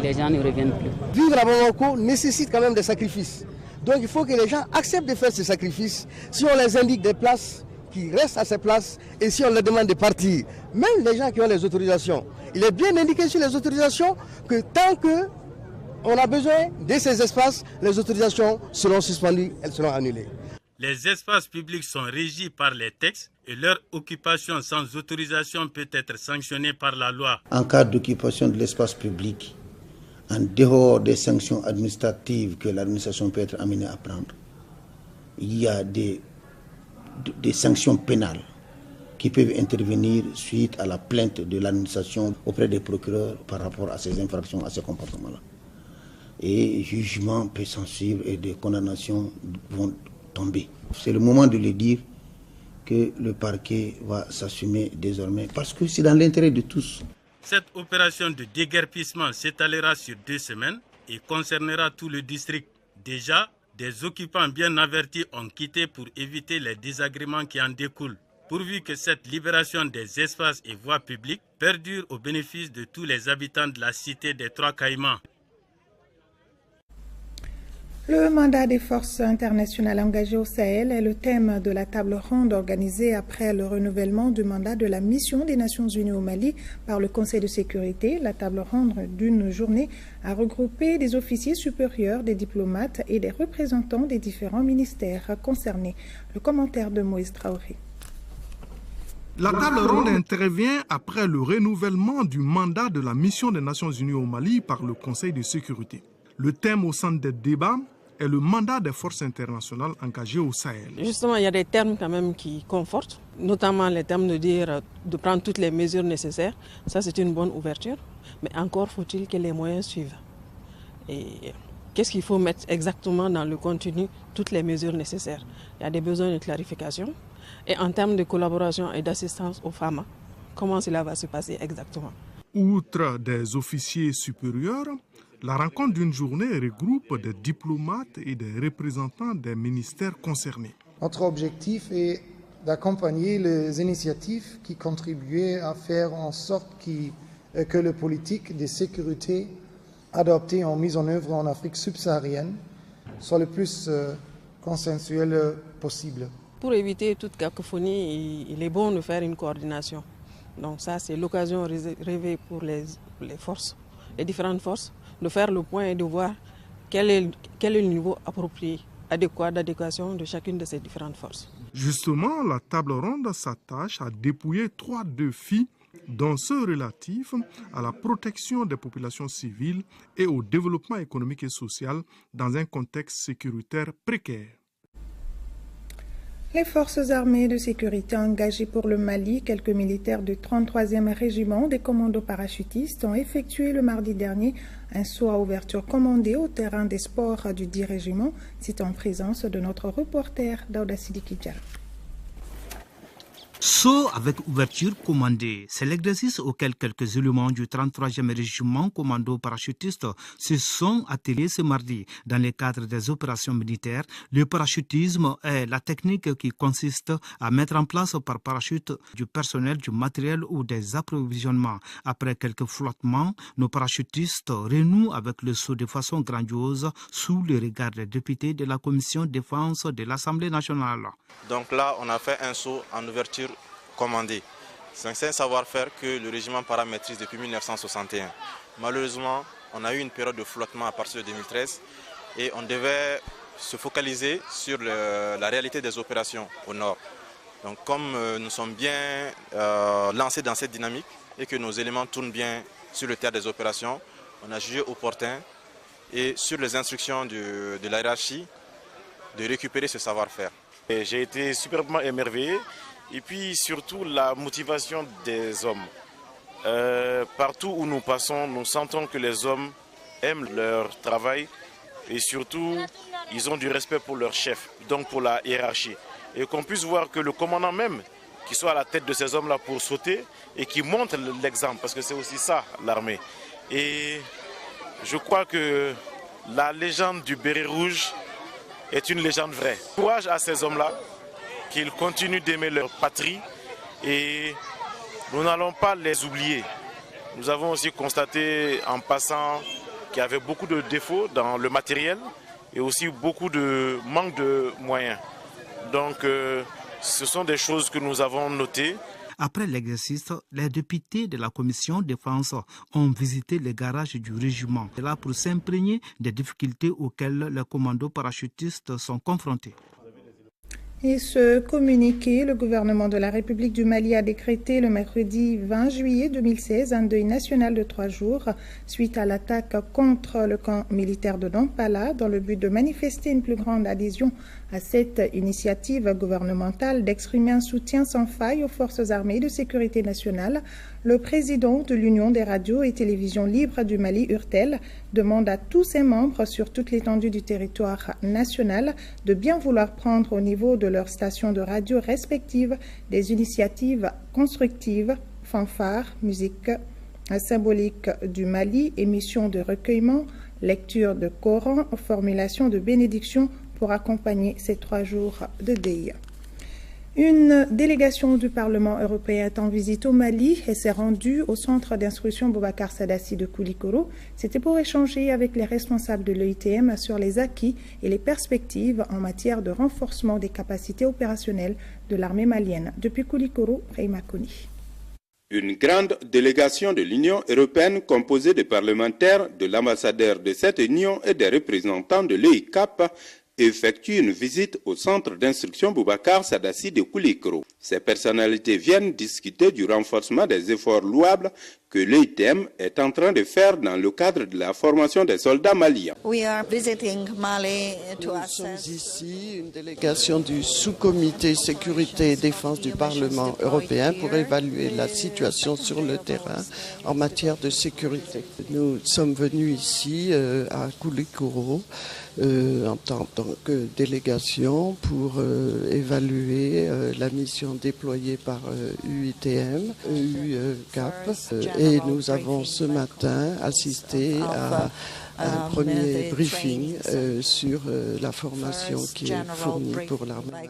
les gens ne reviennent plus. Vivre à Bamako nécessite quand même des sacrifices. Donc il faut que les gens acceptent de faire ces sacrifices. Si on les indique des places, qu'ils restent à ces places, et si on leur demande de partir, même les gens qui ont les autorisations, il est bien indiqué sur les autorisations que tant qu'on a besoin de ces espaces, les autorisations seront suspendues, elles seront annulées. Les espaces publics sont régis par les textes et leur occupation sans autorisation peut être sanctionnée par la loi. En cas d'occupation de l'espace public, en dehors des sanctions administratives que l'administration peut être amenée à prendre, il y a des sanctions pénales qui peuvent intervenir suite à la plainte de l'administration auprès des procureurs par rapport à ces infractions, à ces comportements-là. Et jugements peu sensibles et des condamnations vont tomber. C'est le moment de le dire que le parquet va s'assumer désormais parce que c'est dans l'intérêt de tous. Cette opération de déguerpissement s'étalera sur 2 semaines et concernera tout le district. Déjà, des occupants bien avertis ont quitté pour éviter les désagréments qui en découlent, pourvu que cette libération des espaces et voies publiques perdure au bénéfice de tous les habitants de la cité des Trois Caïmans. Le mandat des forces internationales engagées au Sahel est le thème de la table ronde organisée après le renouvellement du mandat de la mission des Nations Unies au Mali par le Conseil de sécurité. La table ronde d'une journée a regroupé des officiers supérieurs, des diplomates et des représentants des différents ministères concernés. Le commentaire de Moïse Traoré. La table ronde intervient après le renouvellement du mandat de la mission des Nations Unies au Mali par le Conseil de sécurité. Le thème au centre des débats est le mandat des forces internationales engagées au Sahel. Justement, il y a des termes quand même qui confortent, notamment les termes de dire de prendre toutes les mesures nécessaires. Ça, c'est une bonne ouverture, mais encore faut-il que les moyens suivent. Et qu'est-ce qu'il faut mettre exactement dans le contenu, toutes les mesures nécessaires? Il y a des besoins de clarification. Et en termes de collaboration et d'assistance aux femmes, comment cela va se passer exactement? Outre des officiers supérieurs, la rencontre d'une journée regroupe des diplomates et des représentants des ministères concernés. Notre objectif est d'accompagner les initiatives qui contribuent à faire en sorte que les politiques de sécurité adoptées en mise en œuvre en Afrique subsaharienne soient le plus consensuelles possible. Pour éviter toute cacophonie, il est bon de faire une coordination. Donc ça, c'est l'occasion rêvée pour les forces, les différentes forces, de faire le point et de voir quel est le niveau approprié, adéquat d'adéquation de chacune de ces différentes forces. Justement, la table ronde s'attache à dépouiller 3 défis, dont ceux relatifs à la protection des populations civiles et au développement économique et social dans un contexte sécuritaire précaire. Les forces armées de sécurité engagées pour le Mali, quelques militaires du 33e régiment des commandos parachutistes ont effectué le mardi dernier un saut à ouverture commandé au terrain des sports du 10 régiment. C'est en présence de notre reporter Daouda Sidiki Diallo. Saut avec ouverture commandée, c'est l'exercice auquel quelques éléments du 33e régiment commando parachutiste se sont attelés ce mardi. Dans le cadre des opérations militaires, le parachutisme est la technique qui consiste à mettre en place par parachute du personnel, du matériel ou des approvisionnements. Après quelques flottements, nos parachutistes renouent avec le saut de façon grandiose sous le regard des députés de la commission défense de l'Assemblée nationale. Donc là, on a fait un saut en ouverture commandée. C'est un savoir-faire que le régiment paramétrise depuis 1961. Malheureusement, on a eu une période de flottement à partir de 2013 et on devait se focaliser sur la réalité des opérations au nord. Donc comme nous sommes bien lancés dans cette dynamique et que nos éléments tournent bien sur le théâtre des opérations, on a jugé opportun et sur les instructions de la hiérarchie de récupérer ce savoir-faire. J'ai été superbement émerveillé et puis surtout la motivation des hommes. Partout où nous passons, nous sentons que les hommes aiment leur travail et surtout ils ont du respect pour leur chef, donc pour la hiérarchie. Et qu'on puisse voir que le commandant même, qui soit à la tête de ces hommes-là pour sauter et qui montre l'exemple, parce que c'est aussi ça l'armée. Et je crois que la légende du béret rouge est une légende vraie. Courage à ces hommes-là, qu'ils continuent d'aimer leur patrie et nous n'allons pas les oublier. Nous avons aussi constaté en passant qu'il y avait beaucoup de défauts dans le matériel et aussi beaucoup de manque de moyens. Donc ce sont des choses que nous avons notées. Après l'exercice, les députés de la commission défense ont visité les garages du régiment. C'est là pour s'imprégner des difficultés auxquelles les commandos parachutistes sont confrontés. Et ce communiqué, le gouvernement de la République du Mali a décrété le mercredi 20 juillet 2016 un deuil national de 3 jours suite à l'attaque contre le camp militaire de Nampala dans le but de manifester une plus grande adhésion à cette initiative gouvernementale d'exprimer un soutien sans faille aux forces armées de sécurité nationale. Le président de l'Union des radios et télévisions libres du Mali, URTEL, demande à tous ses membres sur toute l'étendue du territoire national de bien vouloir prendre au niveau de leurs stations de radio respectives des initiatives constructives, fanfares, musique symbolique du Mali, émissions de recueillement, lecture de Coran, formulation de bénédiction pour accompagner ces 3 jours de deuil. Une délégation du Parlement européen est en visite au Mali et s'est rendue au centre d'instruction Boubacar Sadassi de Koulikoro. C'était pour échanger avec les responsables de l'EITM sur les acquis et les perspectives en matière de renforcement des capacités opérationnelles de l'armée malienne. Depuis Koulikoro, Reima Koni. Une grande délégation de l'Union européenne composée de parlementaires, de l'ambassadeur de cette union et des représentants de l'EICAP effectue une visite au centre d'instruction Boubacar Sadassi de Koulikoro. Ces personnalités viennent discuter du renforcement des efforts louables que l'EITM est en train de faire dans le cadre de la formation des soldats maliens. Nous sommes ici, une délégation du sous-comité sécurité et défense du Parlement européen pour évaluer la situation sur le terrain en matière de sécurité. Nous sommes venus ici à Koulikoro en tant que délégation pour évaluer la mission déployée par UITM, UCAP, et nous avons ce matin assisté à un premier briefing sur la formation qui est fournie pour l'armée.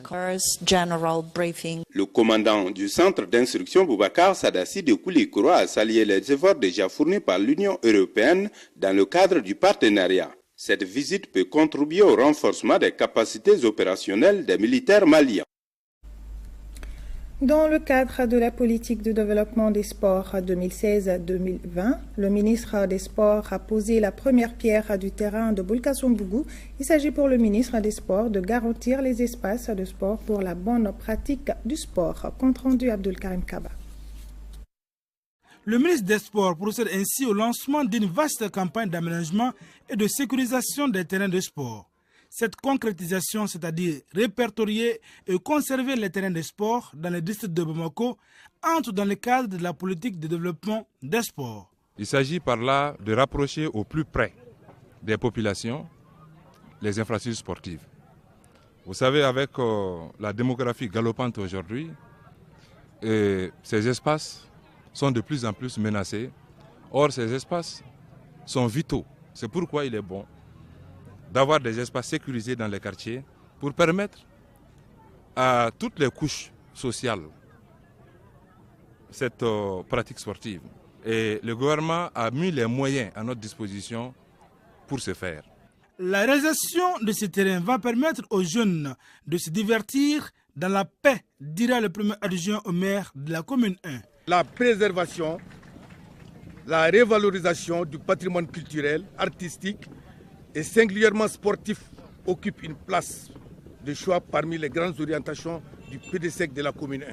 Le commandant du centre d'instruction Boubacar Sadassi de Koulikoro a salué les efforts déjà fournis par l'Union européenne dans le cadre du partenariat. Cette visite peut contribuer au renforcement des capacités opérationnelles des militaires maliens. Dans le cadre de la politique de développement des sports 2016-2020, le ministre des Sports a posé la première pierre du terrain de Boulkassoumbougou. Il s'agit pour le ministre des Sports de garantir les espaces de sport pour la bonne pratique du sport. Compte rendu Abdul Karim Kaba. Le ministre des Sports procède ainsi au lancement d'une vaste campagne d'aménagement et de sécurisation des terrains de sport. Cette concrétisation, c'est-à-dire répertorier et conserver les terrains de sport dans les districts de Bamako, entre dans le cadre de la politique de développement des sports. Il s'agit par là de rapprocher au plus près des populations les infrastructures sportives. Vous savez, avec la démographie galopante aujourd'hui, ces espaces sont de plus en plus menacés. Or, ces espaces sont vitaux. C'est pourquoi il est bon d'avoir des espaces sécurisés dans les quartiers pour permettre à toutes les couches sociales cette pratique sportive. Et le gouvernement a mis les moyens à notre disposition pour ce faire. La réalisation de ce terrain va permettre aux jeunes de se divertir dans la paix, dira le premier adjoint au maire de la commune 1. La préservation, la révalorisation du patrimoine culturel, artistique et singulièrement sportif occupent une place de choix parmi les grandes orientations du PDSEC de la commune 1.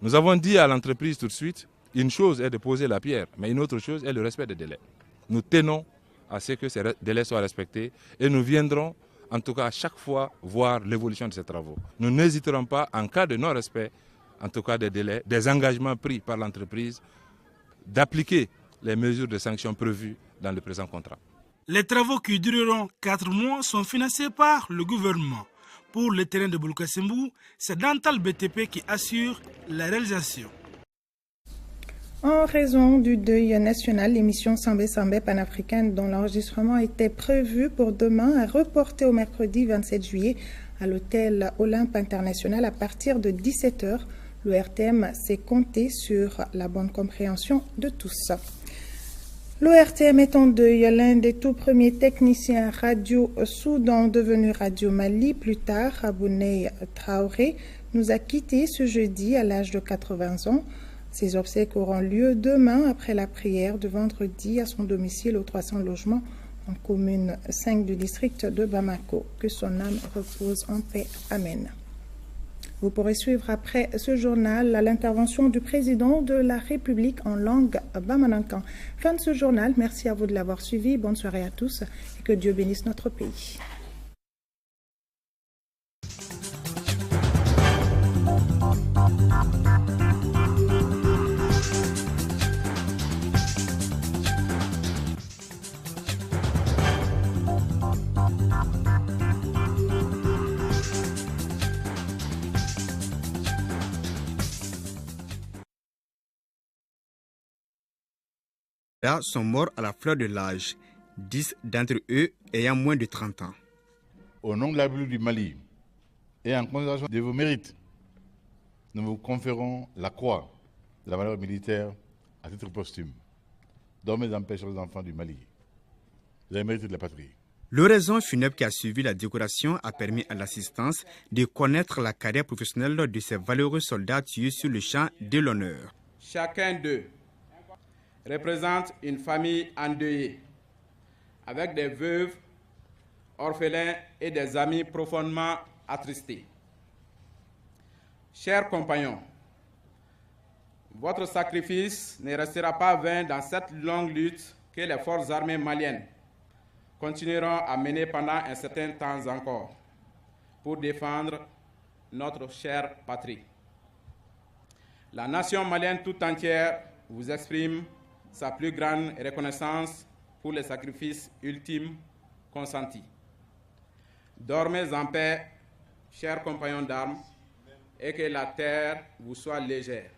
Nous avons dit à l'entreprise tout de suite, une chose est de poser la pierre, mais une autre chose est le respect des délais. Nous tenons à ce que ces délais soient respectés et nous viendrons en tout cas à chaque fois voir l'évolution de ces travaux. Nous n'hésiterons pas, en cas de non-respect, en tout cas des délais, des engagements pris par l'entreprise, d'appliquer les mesures de sanctions prévues dans le présent contrat. Les travaux qui dureront 4 mois sont financés par le gouvernement. Pour le terrain de Bouloukasembou, c'est Dantal BTP qui assure la réalisation. En raison du deuil national, l'émission Sambé Sambé panafricaine dont l'enregistrement était prévu pour demain a reporté au mercredi 27 juillet à l'hôtel Olympe International à partir de 17h. Le RTM s'est compté sur la bonne compréhension de tous. L'ORTM est en deuil. L'un des tout premiers techniciens Radio Soudan devenu Radio Mali, plus tard Abounei Traoré, nous a quittés ce jeudi à l'âge de 80 ans. Ces obsèques auront lieu demain après la prière de vendredi à son domicile aux 300 logements en commune 5 du district de Bamako. Que son âme repose en paix. Amen. Vous pourrez suivre après ce journal l'intervention du président de la République en langue bamanankan. Fin de ce journal. Merci à vous de l'avoir suivi. Bonne soirée à tous et que Dieu bénisse notre pays. Sont morts à la fleur de l'âge, 10 d'entre eux ayant moins de 30 ans. Au nom de la République du Mali et en considération de vos mérites, nous vous conférons la croix de la valeur militaire à titre posthume. Dormez en paix sur les enfants du Mali. Vous avez mérité de la patrie. L'oraison funèbre qui a suivi la décoration a permis à l'assistance de connaître la carrière professionnelle de ces valeureux soldats tués sur le champ de l'honneur. Chacun d'eux représente une famille endeuillée, avec des veuves, orphelins et des amis profondément attristés. Chers compagnons, votre sacrifice ne restera pas vain dans cette longue lutte que les forces armées maliennes continueront à mener pendant un certain temps encore pour défendre notre chère patrie. La nation malienne tout entière vous exprime sa plus grande reconnaissance pour les sacrifices ultimes consentis. Dormez en paix, chers compagnons d'armes, et que la terre vous soit légère.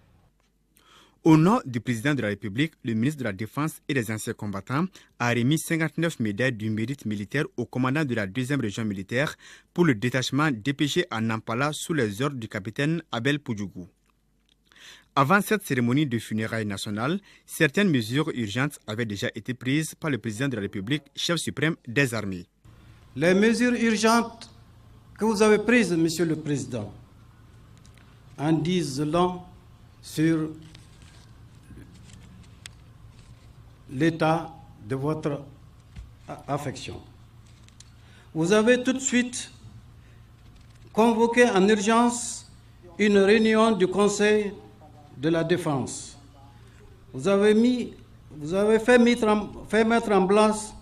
Au nom du président de la République, le ministre de la Défense et des anciens combattants a remis 59 médailles du mérite militaire au commandant de la 2e région militaire pour le détachement dépêché à Nampala sous les ordres du capitaine Abel Poudjougou. Avant cette cérémonie de funérailles nationales, certaines mesures urgentes avaient déjà été prises par le président de la République, chef suprême des armées. Les mesures urgentes que vous avez prises, Monsieur le Président, en disent long sur l'état de votre affection. Vous avez tout de suite convoqué en urgence une réunion du Conseil de la Défense. Vous avez fait mettre en place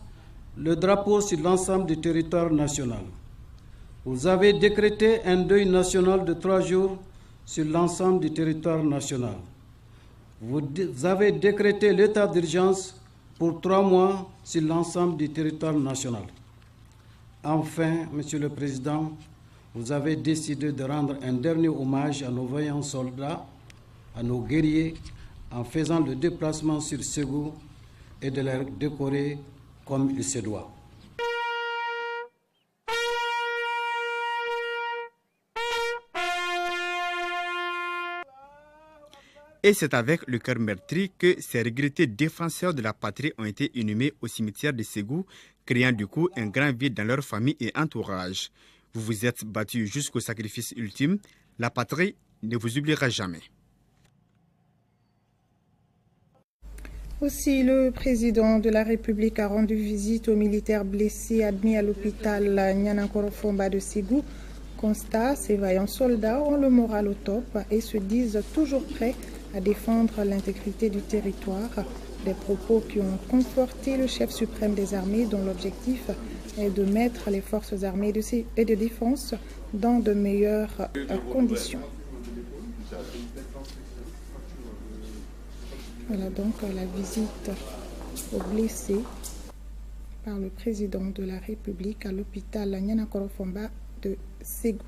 le drapeau sur l'ensemble du territoire national. Vous avez décrété un deuil national de 3 jours sur l'ensemble du territoire national. Vous avez décrété l'état d'urgence pour 3 mois sur l'ensemble du territoire national. Enfin, Monsieur le Président, vous avez décidé de rendre un dernier hommage à nos vaillants soldats à nos guerriers en faisant le déplacement sur Ségou et de les décorer comme il se doit. Et c'est avec le cœur meurtri que ces regrettés défenseurs de la patrie ont été inhumés au cimetière de Ségou, créant du coup un grand vide dans leur famille et entourage. Vous vous êtes battus jusqu'au sacrifice ultime. La patrie ne vous oubliera jamais. Aussi, le président de la République a rendu visite aux militaires blessés admis à l'hôpital Nyanakorofomba de Ségou. Constat, ces vaillants soldats ont le moral au top et se disent toujours prêts à défendre l'intégrité du territoire. Des propos qui ont conforté le chef suprême des armées dont l'objectif est de mettre les forces armées et de défense dans de meilleures conditions. Voilà donc la visite aux blessés par le président de la République à l'hôpital Nyanakorofomba de Ségou.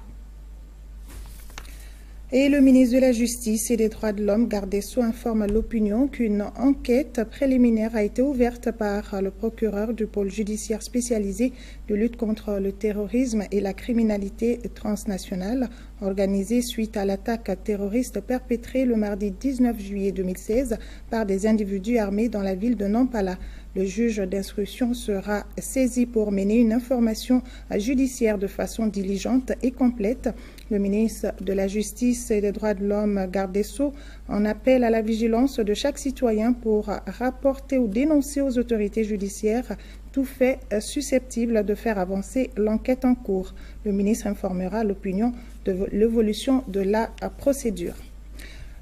Et le ministre de la Justice et des Droits de l'Homme, garde des Sceaux, informe l'opinion qu'une enquête préliminaire a été ouverte par le procureur du pôle judiciaire spécialisé de lutte contre le terrorisme et la criminalité transnationale, organisée suite à l'attaque terroriste perpétrée le mardi 19 juillet 2016 par des individus armés dans la ville de Nampala. Le juge d'instruction sera saisi pour mener une information judiciaire de façon diligente et complète. Le ministre de la Justice et des Droits de l'Homme, garde des Sceaux, en appelle à la vigilance de chaque citoyen pour rapporter ou dénoncer aux autorités judiciaires tout fait susceptible de faire avancer l'enquête en cours. Le ministre informera l'opinion de l'évolution de la procédure.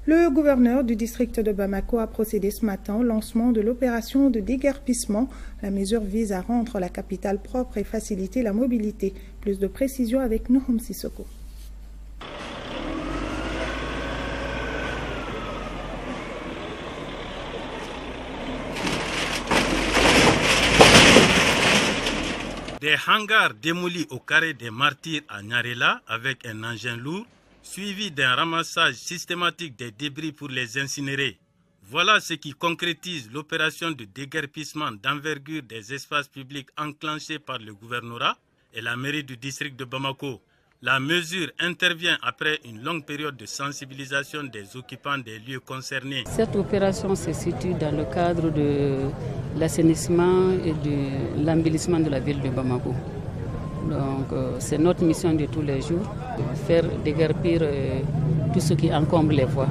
Le gouverneur du district de Bamako a procédé ce matin au lancement de l'opération de déguerpissement. La mesure vise à rendre la capitale propre et faciliter la mobilité. Plus de précisions avec Nohom Sissoko. Des hangars démolis au carré des Martyrs à Nyarela avec un engin lourd, suivi d'un ramassage systématique des débris pour les incinérer. Voilà ce qui concrétise l'opération de déguerpissement d'envergure des espaces publics enclenchée par le gouvernorat et la mairie du district de Bamako. La mesure intervient après une longue période de sensibilisation des occupants des lieux concernés. Cette opération se situe dans le cadre de l'assainissement et de l'embellissement de la ville de Bamako. Donc c'est notre mission de tous les jours, de faire déguerpir tout ce qui encombre les voies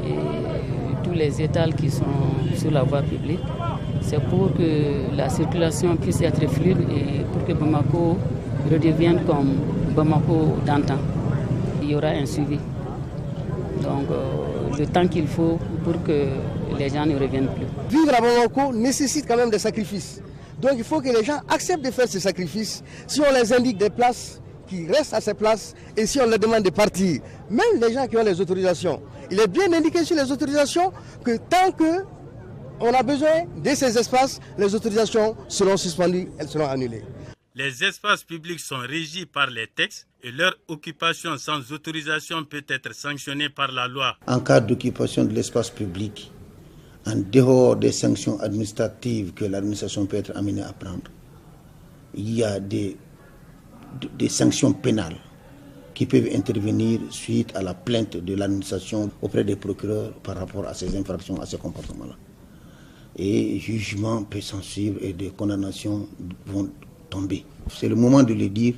et tous les étals qui sont sur la voie publique. C'est pour que la circulation puisse être fluide et pour que Bamako redevienne comme Bamako d'antan. Il y aura un suivi. Donc le temps qu'il faut pour que les gens ne reviennent plus. Vivre à Bamako nécessite quand même des sacrifices. Donc il faut que les gens acceptent de faire ces sacrifices. Si on les indique des places, qu'ils restent à ces places, et si on leur demande de partir, même les gens qui ont les autorisations, il est bien indiqué sur les autorisations que tant qu'on a besoin de ces espaces, les autorisations seront suspendues, elles seront annulées. Les espaces publics sont régis par les textes et leur occupation sans autorisation peut être sanctionnée par la loi. En cas d'occupation de l'espace public, en dehors des sanctions administratives que l'administration peut être amenée à prendre, il y a des sanctions pénales qui peuvent intervenir suite à la plainte de l'administration auprès des procureurs par rapport à ces infractions, à ces comportements-là. Et jugements peuvent s'en suivre et des condamnations vont tomber. C'est le moment de le dire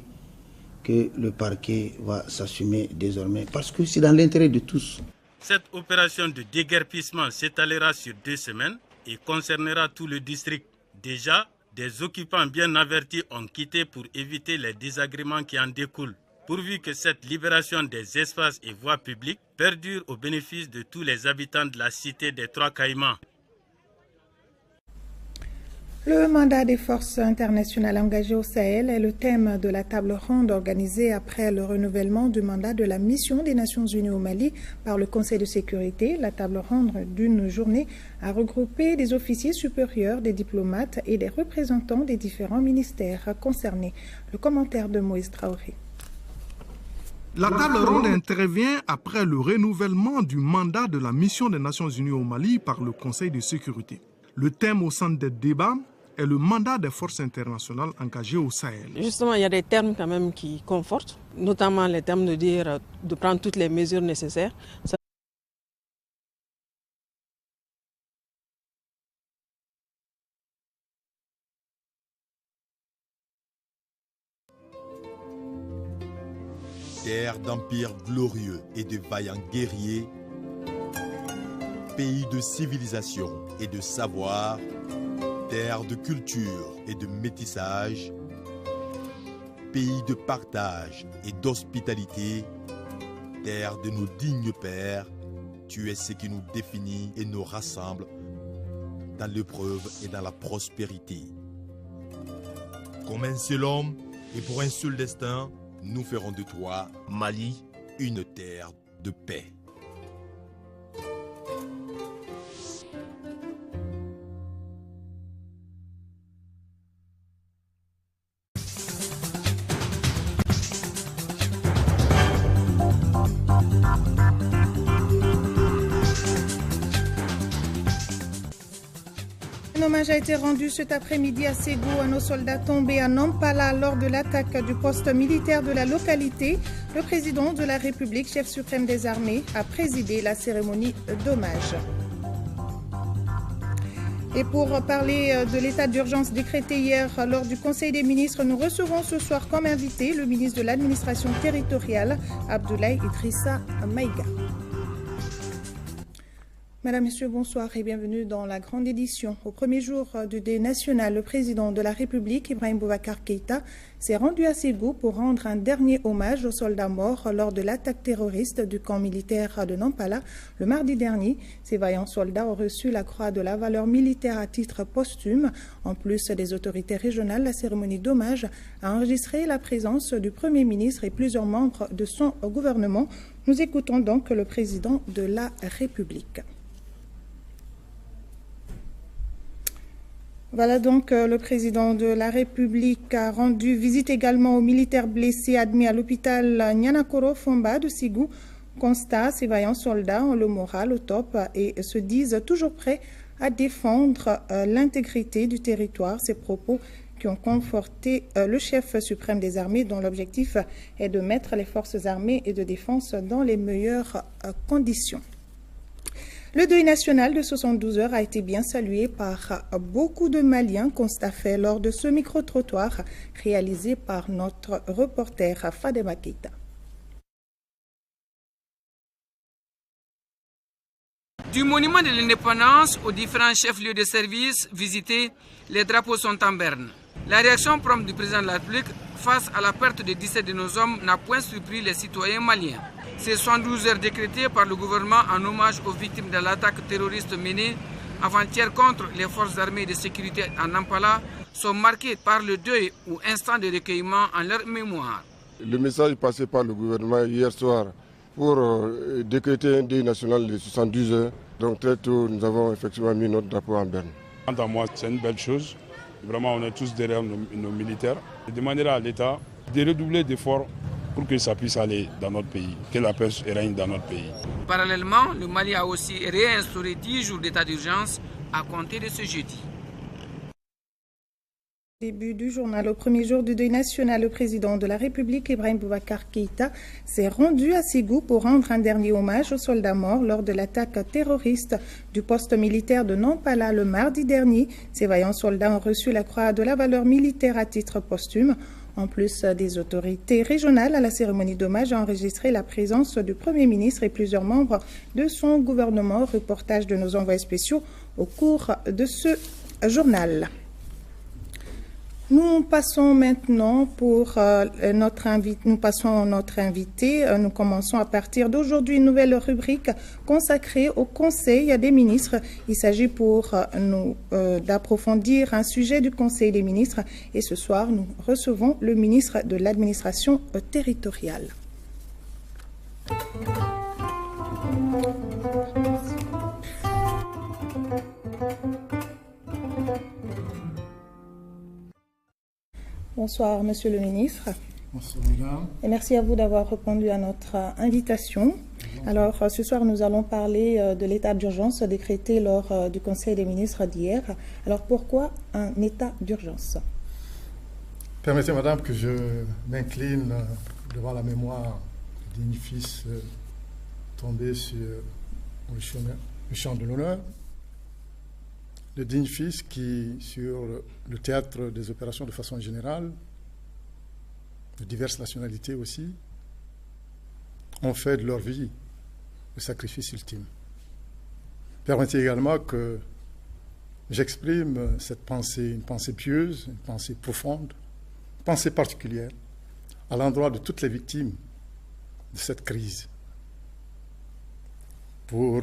que le parquet va s'assumer désormais parce que c'est dans l'intérêt de tous. Cette opération de déguerpissement s'étalera sur 2 semaines et concernera tout le district. Déjà, des occupants bien avertis ont quitté pour éviter les désagréments qui en découlent, pourvu que cette libération des espaces et voies publiques perdure au bénéfice de tous les habitants de la cité des Trois Caïmans. Le mandat des forces internationales engagées au Sahel est le thème de la table ronde organisée après le renouvellement du mandat de la mission des Nations Unies au Mali par le Conseil de sécurité. La table ronde d'une journée a regroupé des officiers supérieurs, des diplomates et des représentants des différents ministères concernés. Le commentaire de Moïse Traoré. La table ronde intervient après le renouvellement du mandat de la mission des Nations Unies au Mali par le Conseil de sécurité. Le thème au centre des débats est le mandat des forces internationales engagées au Sahel. Justement, il y a des termes quand même qui confortent, notamment les termes de dire de prendre toutes les mesures nécessaires. Terre d'empires glorieux et de vaillants guerriers, pays de civilisation et de savoir, terre de culture et de métissage, pays de partage et d'hospitalité, terre de nos dignes pères, tu es ce qui nous définit et nous rassemble dans l'épreuve et dans la prospérité. Comme un seul homme et pour un seul destin, nous ferons de toi, Mali, une terre de paix. Un hommage a été rendu cet après-midi à Ségou à nos soldats tombés à Nampala lors de l'attaque du poste militaire de la localité. Le président de la République, chef suprême des armées, a présidé la cérémonie d'hommage. Et pour parler de l'état d'urgence décrété hier lors du Conseil des ministres, nous recevons ce soir comme invité le ministre de l'administration territoriale, Abdoulaye Idrissa Maïga. Madame, Messieurs, bonsoir et bienvenue dans la grande édition. Au premier jour du deuil national, le président de la République, Ibrahim Boubacar Keïta, s'est rendu à Ségou pour rendre un dernier hommage aux soldats morts lors de l'attaque terroriste du camp militaire de Nampala le mardi dernier. Ces vaillants soldats ont reçu la croix de la valeur militaire à titre posthume. En plus des autorités régionales, la cérémonie d'hommage a enregistré la présence du Premier ministre et plusieurs membres de son gouvernement. Nous écoutons donc le président de la République. Voilà donc le président de la République a rendu visite également aux militaires blessés admis à l'hôpital Nyanakoro Fomba de Ségou. Constat, ces vaillants soldats ont le moral au top et se disent toujours prêts à défendre l'intégrité du territoire. Ces propos qui ont conforté le chef suprême des armées dont l'objectif est de mettre les forces armées et de défense dans les meilleures conditions. Le deuil national de 72 heures a été bien salué par beaucoup de Maliens, constat fait lors de ce micro-trottoir réalisé par notre reporter Fadema Keïta. Du monument de l'indépendance aux différents chefs-lieux de service visités, les drapeaux sont en berne. La réaction prompte du président de la République face à la perte de 17 de nos hommes n'a point surpris les citoyens maliens. Ces 72 heures décrétées par le gouvernement en hommage aux victimes de l'attaque terroriste menée avant-hier contre les forces armées de sécurité en Nampala sont marquées par le deuil ou instant de recueillement en leur mémoire. Le message passé par le gouvernement hier soir pour décréter un deuil national de 72 heures. Donc très tôt, nous avons effectivement mis notre drapeau en berne. Quant à moi, c'est une belle chose. Vraiment, on est tous derrière nos militaires. Je demanderai à l'État de redoubler d'efforts pour que ça puisse aller dans notre pays, que la paix règne dans notre pays. Parallèlement, le Mali a aussi réinstauré 10 jours d'état d'urgence à compter de ce jeudi. Début du journal. Au premier jour du deuil national, le président de la République, Ibrahim Boubacar Keïta, s'est rendu à Ségou pour rendre un dernier hommage aux soldats morts lors de l'attaque terroriste du poste militaire de Nampala le mardi dernier. Ces vaillants soldats ont reçu la croix de la valeur militaire à titre posthume. En plus des autorités régionales, à la cérémonie d'hommage a enregistré la présence du Premier ministre et plusieurs membres de son gouvernement. Reportage de nos envoyés spéciaux au cours de ce journal. Nous passons maintenant pour notre invité. Nous commençons à partir d'aujourd'hui une nouvelle rubrique consacrée au Conseil des ministres. Il s'agit pour nous d'approfondir un sujet du Conseil des ministres. Et ce soir, nous recevons le ministre de l'Administration territoriale. Bonsoir, Monsieur le ministre. Et merci à vous d'avoir répondu à notre invitation. Alors, ce soir, nous allons parler de l'état d'urgence décrété lors du Conseil des ministres d'hier. Alors, pourquoi un état d'urgence? Permettez, madame, que je m'incline devant la mémoire du digne fils tombé sur le champ de l'honneur. Le digne fils qui, sur le théâtre des opérations de façon générale, de diverses nationalités aussi, ont fait de leur vie le sacrifice ultime. Permettez également que j'exprime cette pensée, une pensée pieuse, une pensée profonde, une pensée particulière à l'endroit de toutes les victimes de cette crise. Pour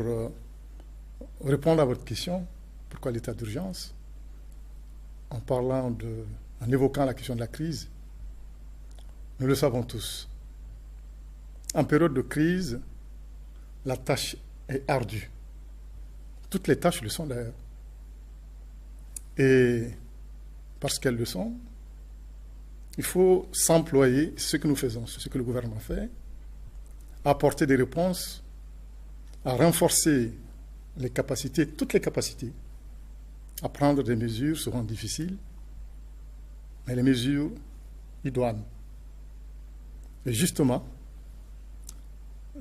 répondre à votre question, pourquoi l'état d'urgence? En évoquant la question de la crise, nous le savons tous. En période de crise, la tâche est ardue. Toutes les tâches le sont d'ailleurs. Et parce qu'elles le sont, il faut s'employer, ce que nous faisons, ce que le gouvernement fait, à apporter des réponses, à renforcer les capacités, toutes les capacités, à prendre des mesures seront difficiles, mais les mesures idoines. Et justement,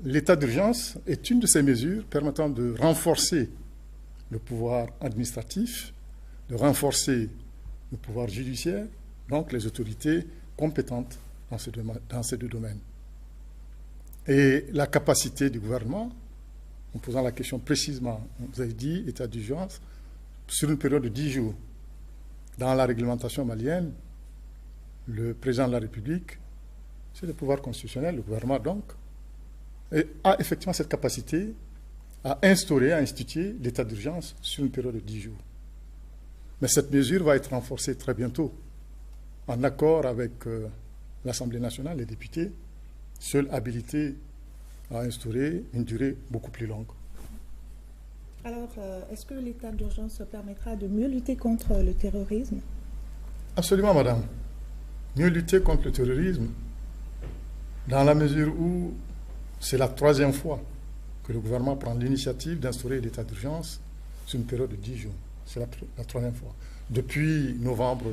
l'état d'urgence est une de ces mesures permettant de renforcer le pouvoir administratif, de renforcer le pouvoir judiciaire, donc les autorités compétentes dans ces deux domaines. Et la capacité du gouvernement, en posant la question précisément, vous avez dit état d'urgence, sur une période de 10 jours. Dans la réglementation malienne, le président de la République, c'est le pouvoir constitutionnel, le gouvernement donc, a effectivement cette capacité à instaurer, à instituer l'état d'urgence sur une période de 10 jours. Mais cette mesure va être renforcée très bientôt, en accord avec l'Assemblée nationale, les députés, seuls habilités à instaurer une durée beaucoup plus longue. Alors, est-ce que l'état d'urgence permettra de mieux lutter contre le terrorisme? Absolument, madame. Mieux lutter contre le terrorisme, dans la mesure où c'est la troisième fois que le gouvernement prend l'initiative d'instaurer l'état d'urgence sur une période de 10 jours. C'est la troisième fois. Depuis novembre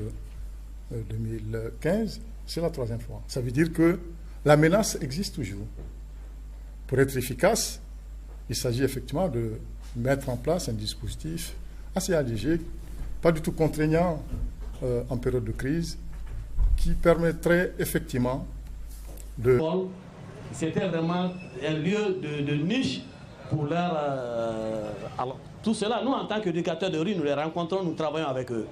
2015, c'est la troisième fois. Ça veut dire que la menace existe toujours. Pour être efficace, il s'agit effectivement de mettre en place un dispositif assez allégé, pas du tout contraignant en période de crise, qui permettrait effectivement de... C'était vraiment un lieu de niche pour leur... Alors, tout cela, nous, en tant qu'éducateurs de rue, nous les rencontrons, nous travaillons avec eux.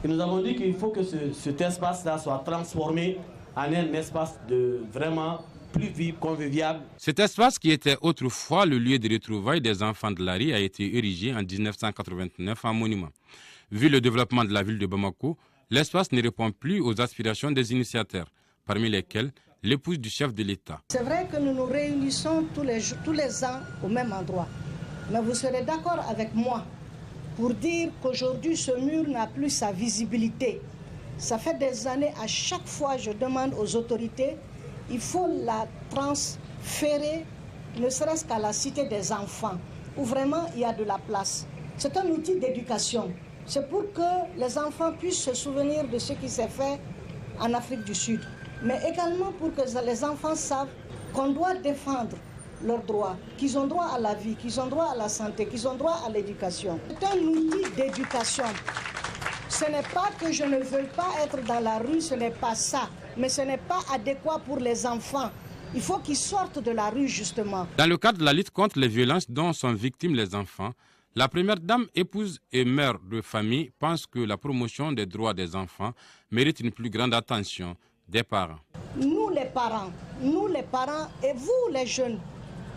Et nous avons dit qu'il faut que cet espace-là soit transformé en un espace de vraiment plus vif, convivial. Cet espace qui était autrefois le lieu de retrouvailles des enfants de la rue a été érigé en 1989 en monument. Vu le développement de la ville de Bamako, l'espace ne répond plus aux aspirations des initiateurs, parmi lesquels l'épouse du chef de l'État. C'est vrai que nous nous réunissons tous les ans au même endroit. Mais vous serez d'accord avec moi pour dire qu'aujourd'hui, ce mur n'a plus sa visibilité. Ça fait des années, à chaque fois, je demande aux autorités, il faut la transférer, ne serait-ce qu'à la cité des enfants, où vraiment il y a de la place. C'est un outil d'éducation. C'est pour que les enfants puissent se souvenir de ce qui s'est fait en Afrique du Sud. Mais également pour que les enfants savent qu'on doit défendre leurs droits, qu'ils ont droit à la vie, qu'ils ont droit à la santé, qu'ils ont droit à l'éducation. C'est un outil d'éducation. Ce n'est pas que je ne veux pas être dans la rue, ce n'est pas ça. Mais ce n'est pas adéquat pour les enfants. Il faut qu'ils sortent de la rue, justement. Dans le cadre de la lutte contre les violences dont sont victimes les enfants, la première dame, épouse et mère de famille pense que la promotion des droits des enfants mérite une plus grande attention des parents. Nous les parents et vous les jeunes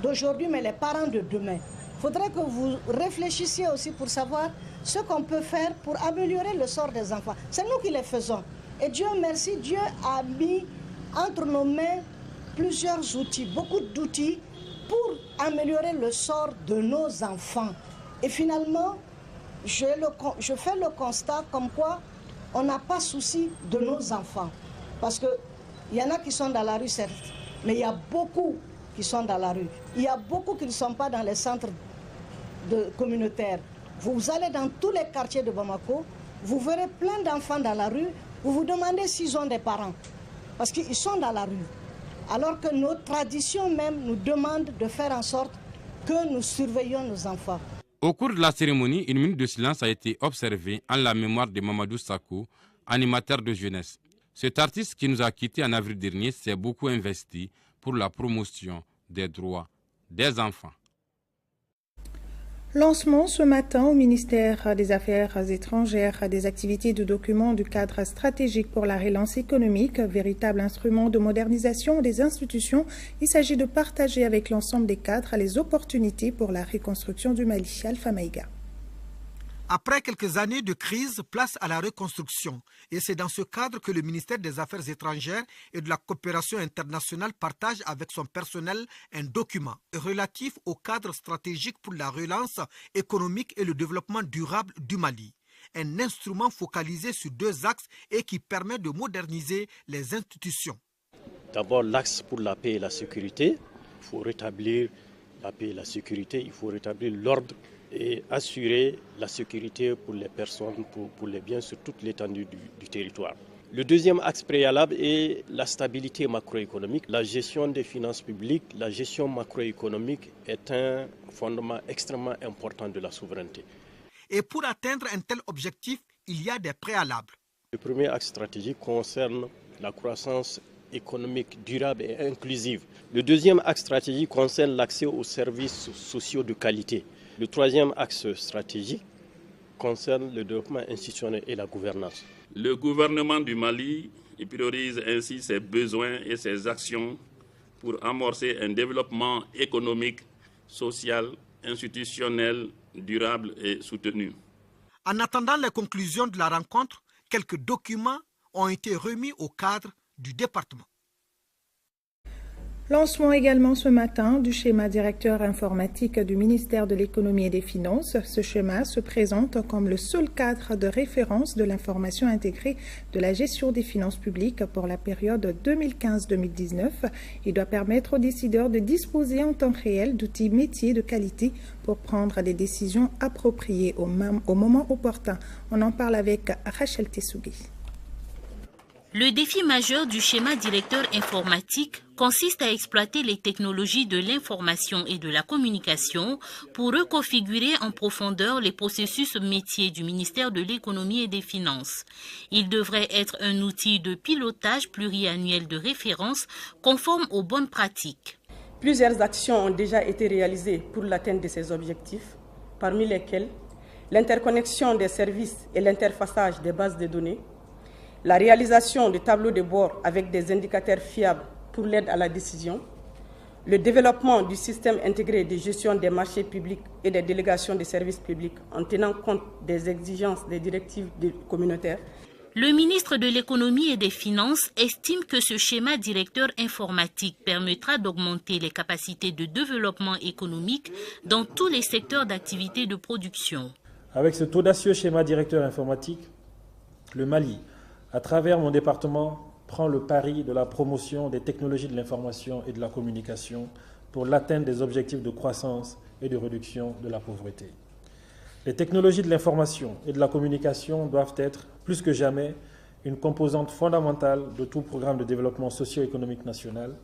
d'aujourd'hui, mais les parents de demain, il faudrait que vous réfléchissiez aussi pour savoir ce qu'on peut faire pour améliorer le sort des enfants. C'est nous qui les faisons. Et Dieu merci, Dieu a mis entre nos mains plusieurs outils, beaucoup d'outils pour améliorer le sort de nos enfants. Et finalement, je fais le constat comme quoi on n'a pas souci de nos enfants. Parce que Il y en a qui sont dans la rue, certes, mais il y a beaucoup qui sont dans la rue. Il y a beaucoup qui ne sont pas dans les centres communautaires. Vous allez dans tous les quartiers de Bamako, vous verrez plein d'enfants dans la rue, vous vous demandez s'ils ont des parents, parce qu'ils sont dans la rue. Alors que nos traditions même nous demandent de faire en sorte que nous surveillions nos enfants. Au cours de la cérémonie, une minute de silence a été observée en la mémoire de Mamadou Sakou, animateur de jeunesse. Cet artiste qui nous a quittés en avril dernier s'est beaucoup investi pour la promotion des droits des enfants. Lancement ce matin au ministère des Affaires étrangères des activités de document du cadre stratégique pour la relance économique, véritable instrument de modernisation des institutions. Il s'agit de partager avec l'ensemble des cadres les opportunités pour la reconstruction du Mali. Alpha Maïga. Après quelques années de crise, place à la reconstruction. Et c'est dans ce cadre que le ministère des Affaires étrangères et de la coopération internationale partage avec son personnel un document relatif au cadre stratégique pour la relance économique et le développement durable du Mali. Un instrument focalisé sur 2 axes et qui permet de moderniser les institutions. D'abord, l'axe pour la paix et la sécurité. Il faut rétablir la paix et la sécurité, il faut rétablir l'ordre et assurer la sécurité pour les personnes, pour les biens sur toute l'étendue du territoire. Le deuxième axe préalable est la stabilité macroéconomique. La gestion des finances publiques, la gestion macroéconomique est un fondement extrêmement important de la souveraineté. Et pour atteindre un tel objectif, il y a des préalables. Le premier axe stratégique concerne la croissance économique durable et inclusive. Le deuxième axe stratégique concerne l'accès aux services sociaux de qualité. Le troisième axe stratégique concerne le développement institutionnel et la gouvernance. Le gouvernement du Mali priorise ainsi ses besoins et ses actions pour amorcer un développement économique, social, institutionnel, durable et soutenu. En attendant les conclusions de la rencontre, quelques documents ont été remis au cadre du département. Lancement également ce matin du schéma directeur informatique du ministère de l'Économie et des Finances. Ce schéma se présente comme le seul cadre de référence de l'information intégrée de la gestion des finances publiques pour la période 2015-2019. Il doit permettre aux décideurs de disposer en temps réel d'outils métiers de qualité pour prendre des décisions appropriées au moment opportun. On en parle avec Rachel Tessougui. Le défi majeur du schéma directeur informatique consiste à exploiter les technologies de l'information et de la communication pour reconfigurer en profondeur les processus métiers du ministère de l'Économie et des Finances. Il devrait être un outil de pilotage pluriannuel de référence conforme aux bonnes pratiques. Plusieurs actions ont déjà été réalisées pour l'atteinte de ces objectifs, parmi lesquelles l'interconnexion des services et l'interfaçage des bases de données, la réalisation de tableaux de bord avec des indicateurs fiables pour l'aide à la décision, le développement du système intégré de gestion des marchés publics et des délégations de services publics en tenant compte des exigences des directives communautaires. Le ministre de l'Économie et des Finances estime que ce schéma directeur informatique permettra d'augmenter les capacités de développement économique dans tous les secteurs d'activité de production. Avec cet audacieux schéma directeur informatique, le Mali, à travers mon département, prend le pari de la promotion des technologies de l'information et de la communication pour l'atteinte des objectifs de croissance et de réduction de la pauvreté. Les technologies de l'information et de la communication doivent être, plus que jamais, une composante fondamentale de tout programme de développement socio-économique national,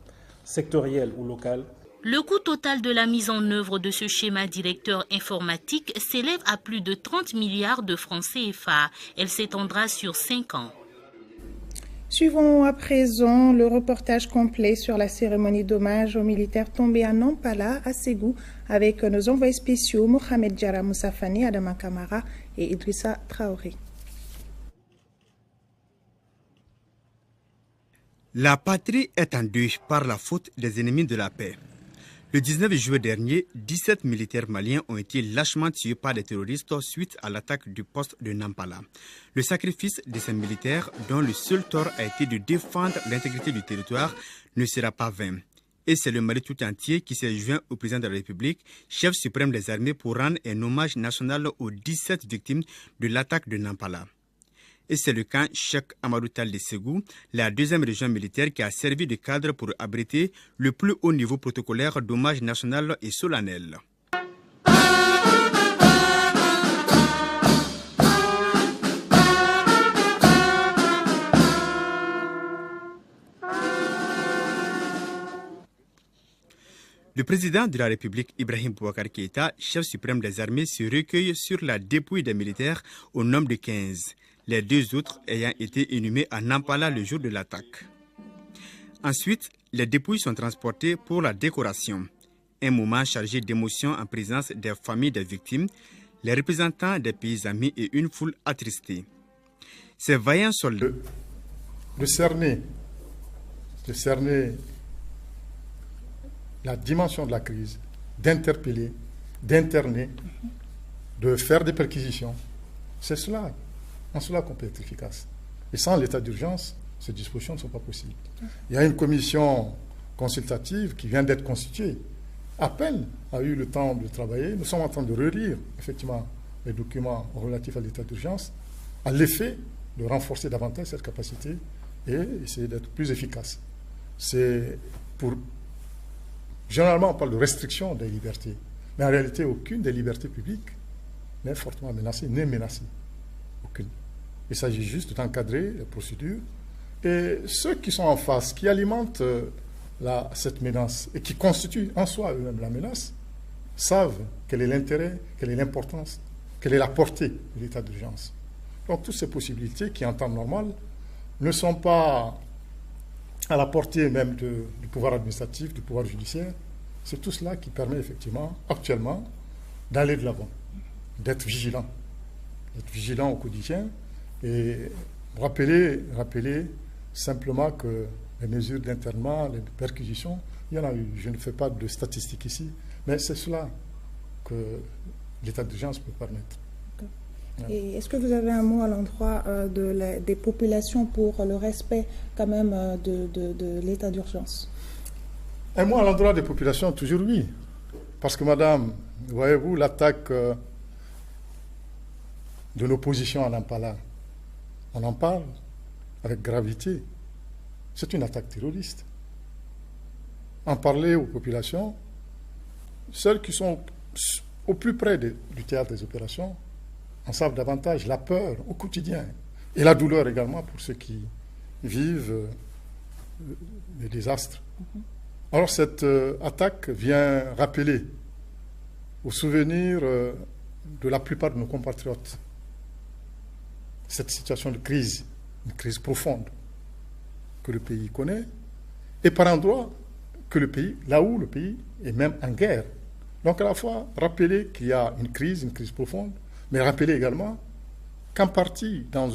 sectoriel ou local. Le coût total de la mise en œuvre de ce schéma directeur informatique s'élève à plus de 30 milliards de francs CFA. Elle s'étendra sur 5 ans. Suivons à présent le reportage complet sur la cérémonie d'hommage aux militaires tombés à Nampala, à Ségou, avec nos envoyés spéciaux Mohamed Diarra Moussafani, Adama Kamara et Idrissa Traoré. La patrie est en deuil par la faute des ennemis de la paix. Le 19 juillet dernier, 17 militaires maliens ont été lâchement tués par des terroristes suite à l'attaque du poste de Nampala. Le sacrifice de ces militaires, dont le seul tort a été de défendre l'intégrité du territoire, ne sera pas vain. Et c'est le Mali tout entier qui s'est joint au président de la République, chef suprême des armées, pour rendre un hommage national aux 17 victimes de l'attaque de Nampala. Et c'est le camp Cheikh Amadou Tall de Ségou, la deuxième région militaire qui a servi de cadre pour abriter le plus haut niveau protocolaire d'hommage national et solennel. Le président de la République, Ibrahim Boubacar Keïta, chef suprême des armées, se recueille sur la dépouille des militaires au nombre de 15, les 2 autres ayant été inhumés à Nampala le jour de l'attaque. Ensuite, les dépouilles sont transportées pour la décoration. Un moment chargé d'émotion en présence des familles des victimes, les représentants des pays amis et une foule attristée. Ces vaillants soldats... De cerner la dimension de la crise, d'interpeller, d'interner, de faire des perquisitions. C'est cela, en cela qu'on peut être efficace. Et sans l'état d'urgence, ces dispositions ne sont pas possibles. Il y a une commission consultative qui vient d'être constituée. À peine a eu le temps de travailler. Nous sommes en train de relire, effectivement, les documents relatifs à l'état d'urgence, à l'effet de renforcer davantage cette capacité et essayer d'être plus efficace. C'est pour... Généralement, on parle de restriction des libertés. Mais en réalité, aucune des libertés publiques n'est fortement menacée, n'est menacée. Aucune. Il s'agit juste d'encadrer les procédures. Et ceux qui sont en face, qui alimentent cette menace et qui constituent en soi eux-mêmes la menace, savent quel est l'intérêt, quelle est l'importance, quelle est la portée de l'état d'urgence. Donc, toutes ces possibilités qui, en temps normal, ne sont pas à la portée même du pouvoir administratif, du pouvoir judiciaire. C'est tout cela qui permet effectivement, actuellement, d'aller de l'avant, d'être vigilant au quotidien et rappeler simplement que les mesures d'internement, les perquisitions, il y en a eu. Je ne fais pas de statistiques ici, mais c'est cela que l'état d'urgence peut permettre. Et est-ce que vous avez un mot à l'endroit des populations pour le respect quand même de l'état d'urgence? Un mot à l'endroit des populations, toujours oui. Parce que madame, voyez-vous, l'attaque de l'opposition à Nampala, on en parle avec gravité. C'est une attaque terroriste. En parler aux populations, celles qui sont au plus près du théâtre des opérations, en savent davantage la peur au quotidien et la douleur également pour ceux qui vivent les désastres. Alors cette attaque vient rappeler au souvenir de la plupart de nos compatriotes cette situation de crise, une crise profonde que le pays connaît et par endroits que le pays, là où le pays est même en guerre. Donc à la fois rappeler qu'il y a une crise profonde, mais rappeler également qu'en partie, dans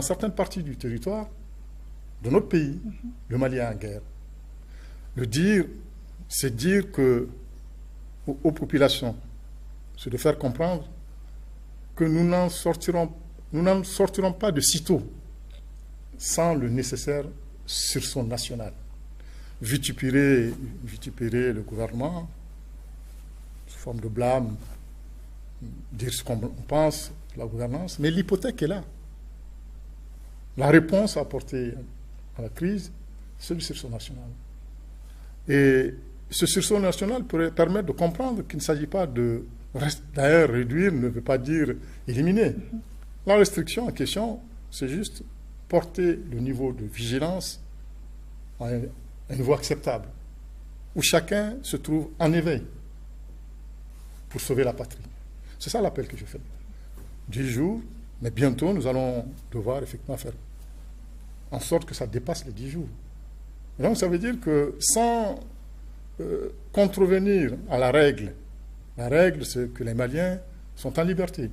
certaines parties du territoire de notre pays, le Mali est en guerre. Le dire, c'est dire aux populations, c'est de faire comprendre que nous n'en sortirons pas de sitôt sans le nécessaire sursaut national. Vitupérer le gouvernement sous forme de blâme, dire ce qu'on pense de la gouvernance, mais l'hypothèque est là. La réponse à apporter à la crise, c'est le sursaut national. Et ce sursaut national pourrait permettre de comprendre qu'il ne s'agit pas de... D'ailleurs, réduire ne veut pas dire éliminer. La restriction en question, c'est juste porter le niveau de vigilance à un niveau acceptable, où chacun se trouve en éveil pour sauver la patrie. C'est ça l'appel que je fais. 10 jours, mais bientôt nous allons devoir effectivement faire en sorte que ça dépasse les 10 jours. Et donc ça veut dire que sans contrevenir à la règle c'est que les Maliens sont en liberté.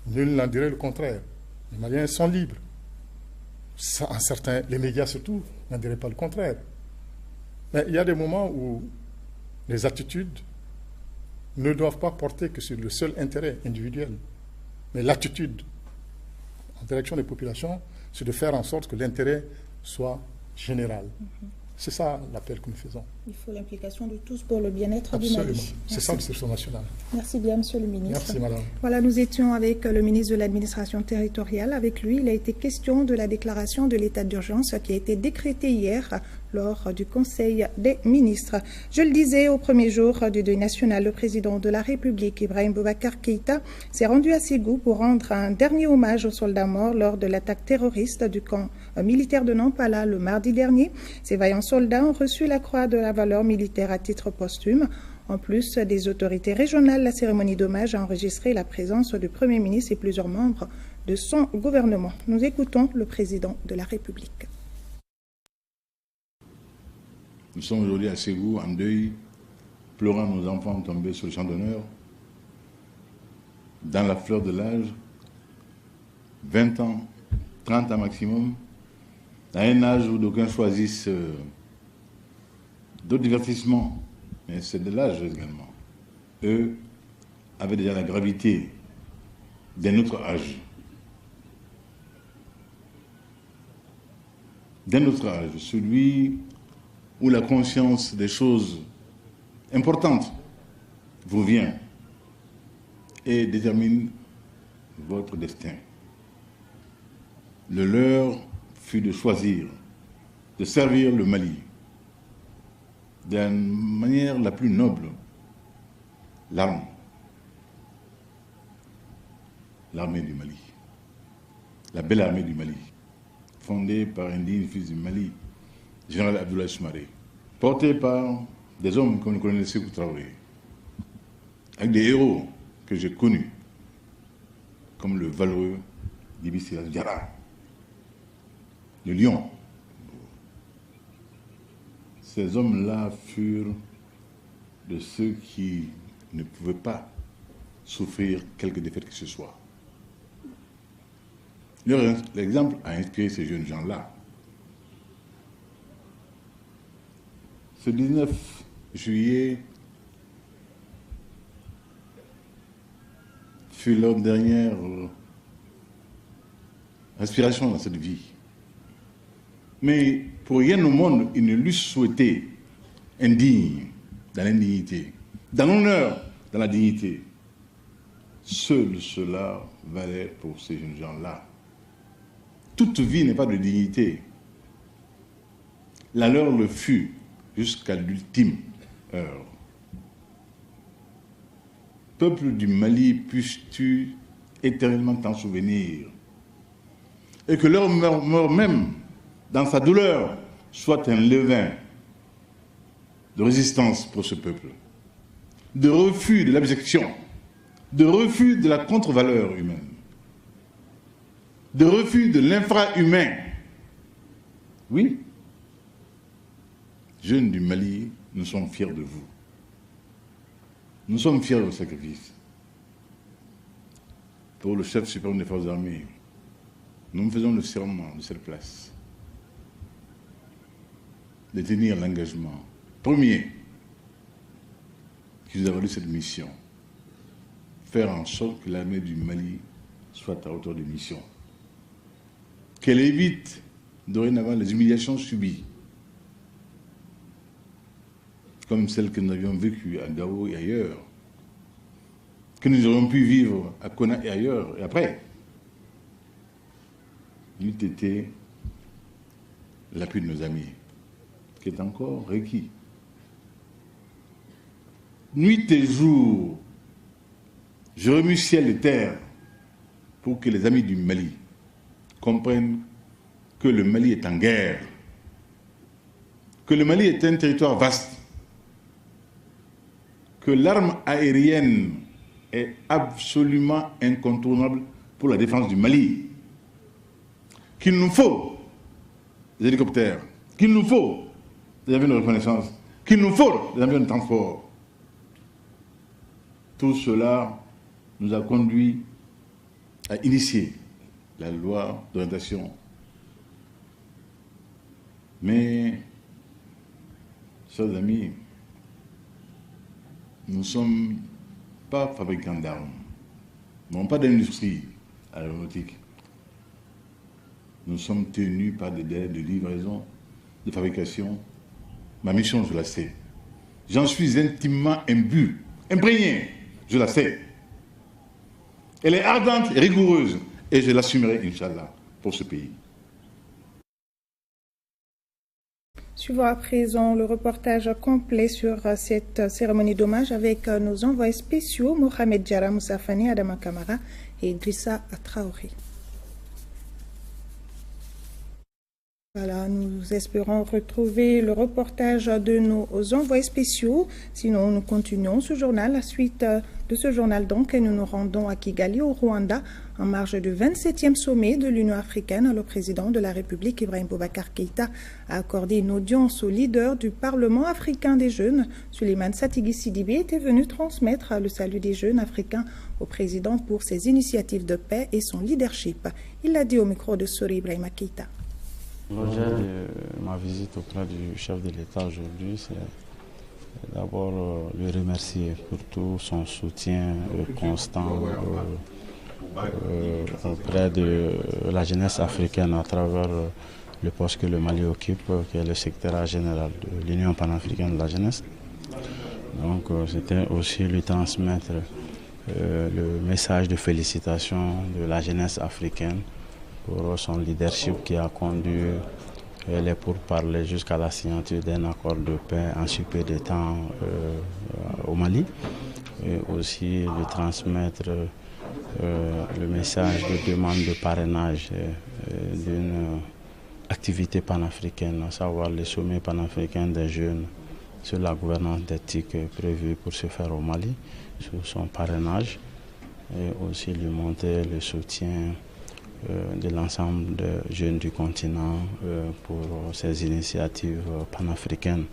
Nul n'en dirait le contraire. Les Maliens sont libres. Les médias surtout n'en diraient pas le contraire. Mais il y a des moments où les attitudes ne doivent pas porter que sur le seul intérêt individuel. Mais l'attitude en direction des populations, c'est de faire en sorte que l'intérêt soit général. C'est ça l'appel que nous faisons. Il faut l'implication de tous pour le bien-être du Mali. C'est ça le sursaut national. Merci bien, Monsieur le ministre. Merci, madame. Voilà, nous étions avec le ministre de l'Administration territoriale. Avec lui, il a été question de la déclaration de l'état d'urgence qui a été décrétée hier lors du Conseil des ministres. Je le disais, au premier jour du deuil national, le président de la République, Ibrahim Boubacar Keïta, s'est rendu à Ségou pour rendre un dernier hommage aux soldats morts lors de l'attaque terroriste du camp militaire de Nampala le mardi dernier. Ces vaillants soldats ont reçu la croix de la valeur militaire à titre posthume. En plus des autorités régionales, la cérémonie d'hommage a enregistré la présence du Premier ministre et plusieurs membres de son gouvernement. Nous écoutons le président de la République. Nous sommes aujourd'hui à Ségou, en deuil, pleurant nos enfants tombés sur le champ d'honneur, dans la fleur de l'âge, 20 ans, 30 ans maximum, à un âge où d'aucuns choisissent d'autres divertissements, mais c'est de l'âge également. Eux avaient déjà la gravité d'un autre âge. D'un autre âge, celui où la conscience des choses importantes vous vient et détermine votre destin. Le leur fut de choisir, de servir le Mali de la manière la plus noble, l'armée du Mali, la belle armée du Mali, fondée par un digne fils du Mali, général Abdoulaye Soumaré, porté par des hommes comme le colonel Sékou Traoré, avec des héros que j'ai connus, comme le valeureux Djiby Silas Diarra, le lion. Ces hommes-là furent de ceux qui ne pouvaient pas souffrir quelque défaite que ce soit. L'exemple a inspiré ces jeunes gens-là. Ce 19 juillet fut leur dernière aspiration dans cette vie. Mais pour rien au monde, ils ne l'eussent souhaité indigne dans l'indignité, dans l'honneur, dans la dignité. Seul cela valait pour ces jeunes gens-là. Toute vie n'est pas de dignité. La leur le fut jusqu'à l'ultime heure. Peuple du Mali, puisses-tu éternellement t'en souvenir, et que leur mort même, dans sa douleur, soit un levain de résistance pour ce peuple, de refus de l'abjection, de refus de la contre-valeur humaine, de refus de l'infra-humain. Oui, jeunes du Mali, nous sommes fiers de vous. Nous sommes fiers de vos sacrifices. Pour le chef suprême des forces armées, nous faisons le serment de cette place de tenir l'engagement premier qui nous a valu cette mission, faire en sorte que l'armée du Mali soit à hauteur de mission, qu'elle évite dorénavant les humiliations subies, comme celles que nous avions vécues à Gao et ailleurs, que nous aurions pu vivre à Kona et ailleurs, et après, il eût été l'appui de nos amis, qui est encore requis. Nuit et jour, je remue ciel et terre pour que les amis du Mali comprennent que le Mali est en guerre, que le Mali est un territoire vaste, que l'arme aérienne est absolument incontournable pour la défense du Mali, qu'il nous faut des hélicoptères, qu'il nous faut des avions de reconnaissance, qu'il nous faut des avions de transport. Tout cela nous a conduit à initier la loi d'orientation. Mais, chers amis, nous ne sommes pas fabricants d'armes, nous n'avons pas d'industrie aéronautique. Nous sommes tenus par des délais de livraison, de fabrication Ma mission, je la sais. J'en suis intimement imprégné, je la sais. Elle est ardente et rigoureuse, et je l'assumerai, Inch'Allah, pour ce pays. Suivons à présent le reportage complet sur cette cérémonie d'hommage avec nos envoyés spéciaux Mohamed Diarra Moussafani, Adama Kamara et Idrissa Traoré. Voilà, nous espérons retrouver le reportage de nos envoyés spéciaux. Sinon, nous continuons ce journal. La suite de ce journal, donc, et nous nous rendons à Kigali, au Rwanda, en marge du 27e sommet de l'Union africaine. Le président de la République, Ibrahim Boubacar Keïta, a accordé une audience au leader du Parlement africain des jeunes. Souleymane Satigi Sidibé était venu transmettre le salut des jeunes africains au président pour ses initiatives de paix et son leadership. Il l'a dit au micro de Sori Ibrahima Keïta. L'objet de ma visite auprès du chef de l'État aujourd'hui, c'est d'abord le remercier pour tout son soutien constant auprès de la jeunesse africaine à travers le poste que le Mali occupe, qui est le secrétariat général de l'Union panafricaine de la jeunesse. Donc c'était aussi lui transmettre le message de félicitations de la jeunesse africaine pour son leadership qui a conduit les pourparlers jusqu'à la signature d'un accord de paix en si peu de temps au Mali. Et aussi de transmettre le message de demande de parrainage d'une activité panafricaine, à savoir le sommet panafricain des jeunes sur la gouvernance d'éthique prévue pour se faire au Mali, sur son parrainage, et aussi lui montrer le soutien de l'ensemble des jeunes du continent pour ces initiatives panafricaines.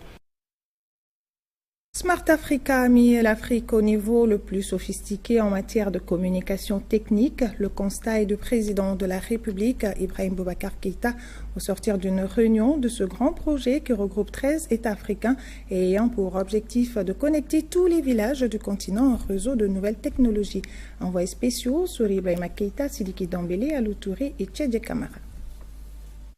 Smart Africa a mis l'Afrique au niveau le plus sophistiqué en matière de communication technique. Le constat est du président de la République, Ibrahim Boubacar Keïta, au sortir d'une réunion de ce grand projet qui regroupe 13 États africains et ayant pour objectif de connecter tous les villages du continent en réseau de nouvelles technologies. Envoyés spéciaux, Sori Ibrahima Keïta, Sidiki Dambélé, Alou Touré et Tchèdje Kamara.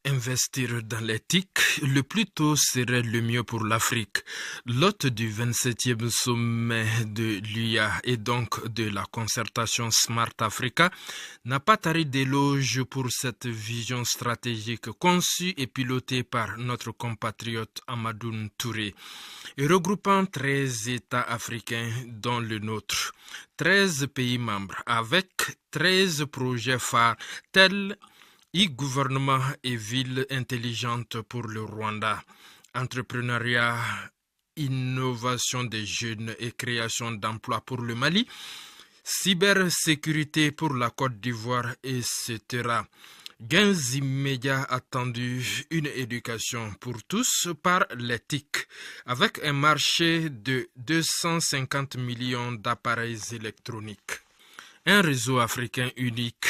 Investir dans l'éthique, le plus tôt serait le mieux pour l'Afrique. L'hôte du 27e sommet de l'UIA et donc de la concertation Smart Africa n'a pas taré d'éloges pour cette vision stratégique conçue et pilotée par notre compatriote Amadou Touré, et regroupant 13 États africains dont le nôtre, 13 pays membres avec 13 projets phares tels e-gouvernement et ville intelligente pour le Rwanda, entrepreneuriat, innovation des jeunes et création d'emplois pour le Mali, cybersécurité pour la Côte d'Ivoire, etc. Gains immédiats attendus, une éducation pour tous par l'éthique, avec un marché de 250 millions d'appareils électroniques. Un réseau africain unique,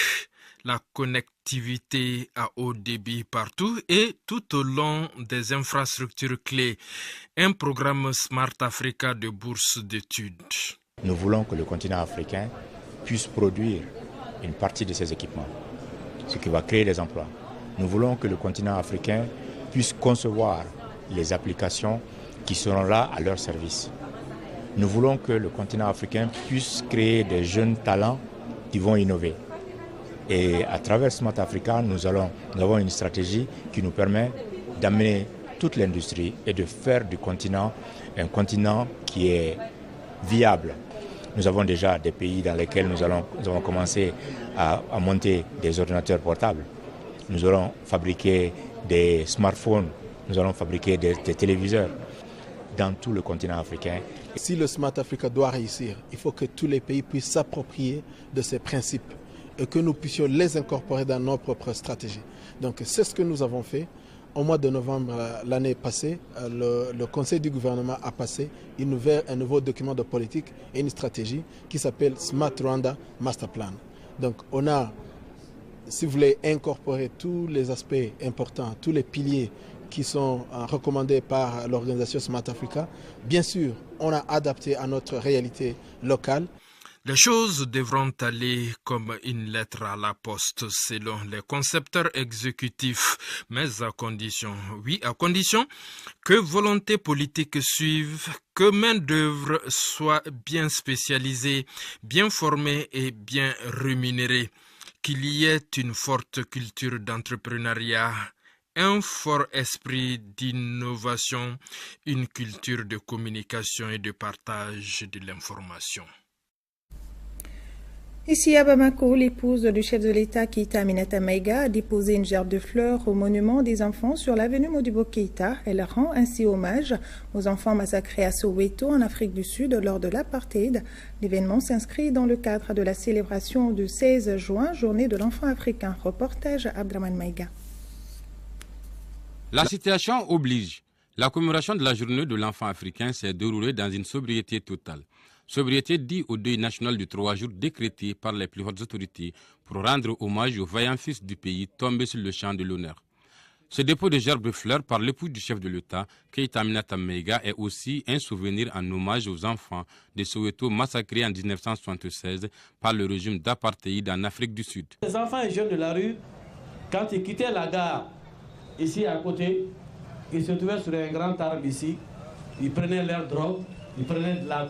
la connectivité à haut débit partout et tout au long des infrastructures clés. Un programme Smart Africa de bourse d'études. Nous voulons que le continent africain puisse produire une partie de ses équipements, ce qui va créer des emplois. Nous voulons que le continent africain puisse concevoir les applications qui seront là à leur service. Nous voulons que le continent africain puisse créer des jeunes talents qui vont innover. Et à travers Smart Africa, nous avons une stratégie qui nous permet d'amener toute l'industrie et de faire du continent un continent qui est viable. Nous avons déjà des pays dans lesquels nous avons commencé à monter des ordinateurs portables. Nous allons fabriquer des smartphones, nous allons fabriquer des téléviseurs dans tout le continent africain. Si le Smart Africa doit réussir, il faut que tous les pays puissent s'approprier de ces principes et que nous puissions les incorporer dans nos propres stratégies. Donc c'est ce que nous avons fait. Au mois de novembre l'année passée, le Conseil du gouvernement a passé un nouveau document de politique et une stratégie qui s'appelle Smart Rwanda Master Plan. Donc on a, si vous voulez, incorporé tous les aspects importants, tous les piliers qui sont recommandés par l'organisation Smart Africa. Bien sûr, on a adapté à notre réalité locale. Les choses devront aller comme une lettre à la poste selon les concepteurs exécutifs, mais à condition que volonté politique suive, que main-d'œuvre soit bien spécialisée, bien formée et bien rémunérée, qu'il y ait une forte culture d'entrepreneuriat, un fort esprit d'innovation, une culture de communication et de partage de l'information. Ici à Bamako, l'épouse du chef de l'État Keïta Aminata Maïga a déposé une gerbe de fleurs au monument des enfants sur l'avenue Modibo Keïta. Elle rend ainsi hommage aux enfants massacrés à Soweto en Afrique du Sud lors de l'apartheid. L'événement s'inscrit dans le cadre de la célébration du 16 juin, journée de l'enfant africain. Reportage Abdraman Maïga. La situation oblige. La commémoration de la journée de l'enfant africain s'est déroulée dans une sobriété totale. Sobriété dit au deuil national de 3 jours décrété par les plus hautes autorités pour rendre hommage aux vaillants fils du pays tombés sur le champ de l'honneur. Ce dépôt de gerbes de fleurs par l'épouse du chef de l'État, Keïta Aminata Maïga, est aussi un souvenir en hommage aux enfants de Soweto massacrés en 1976 par le régime d'apartheid en Afrique du Sud. Les enfants et jeunes de la rue, quand ils quittaient la gare ici à côté, ils se trouvaient sur un grand arbre ici, ils prenaient leur drogue, ils prenaient de la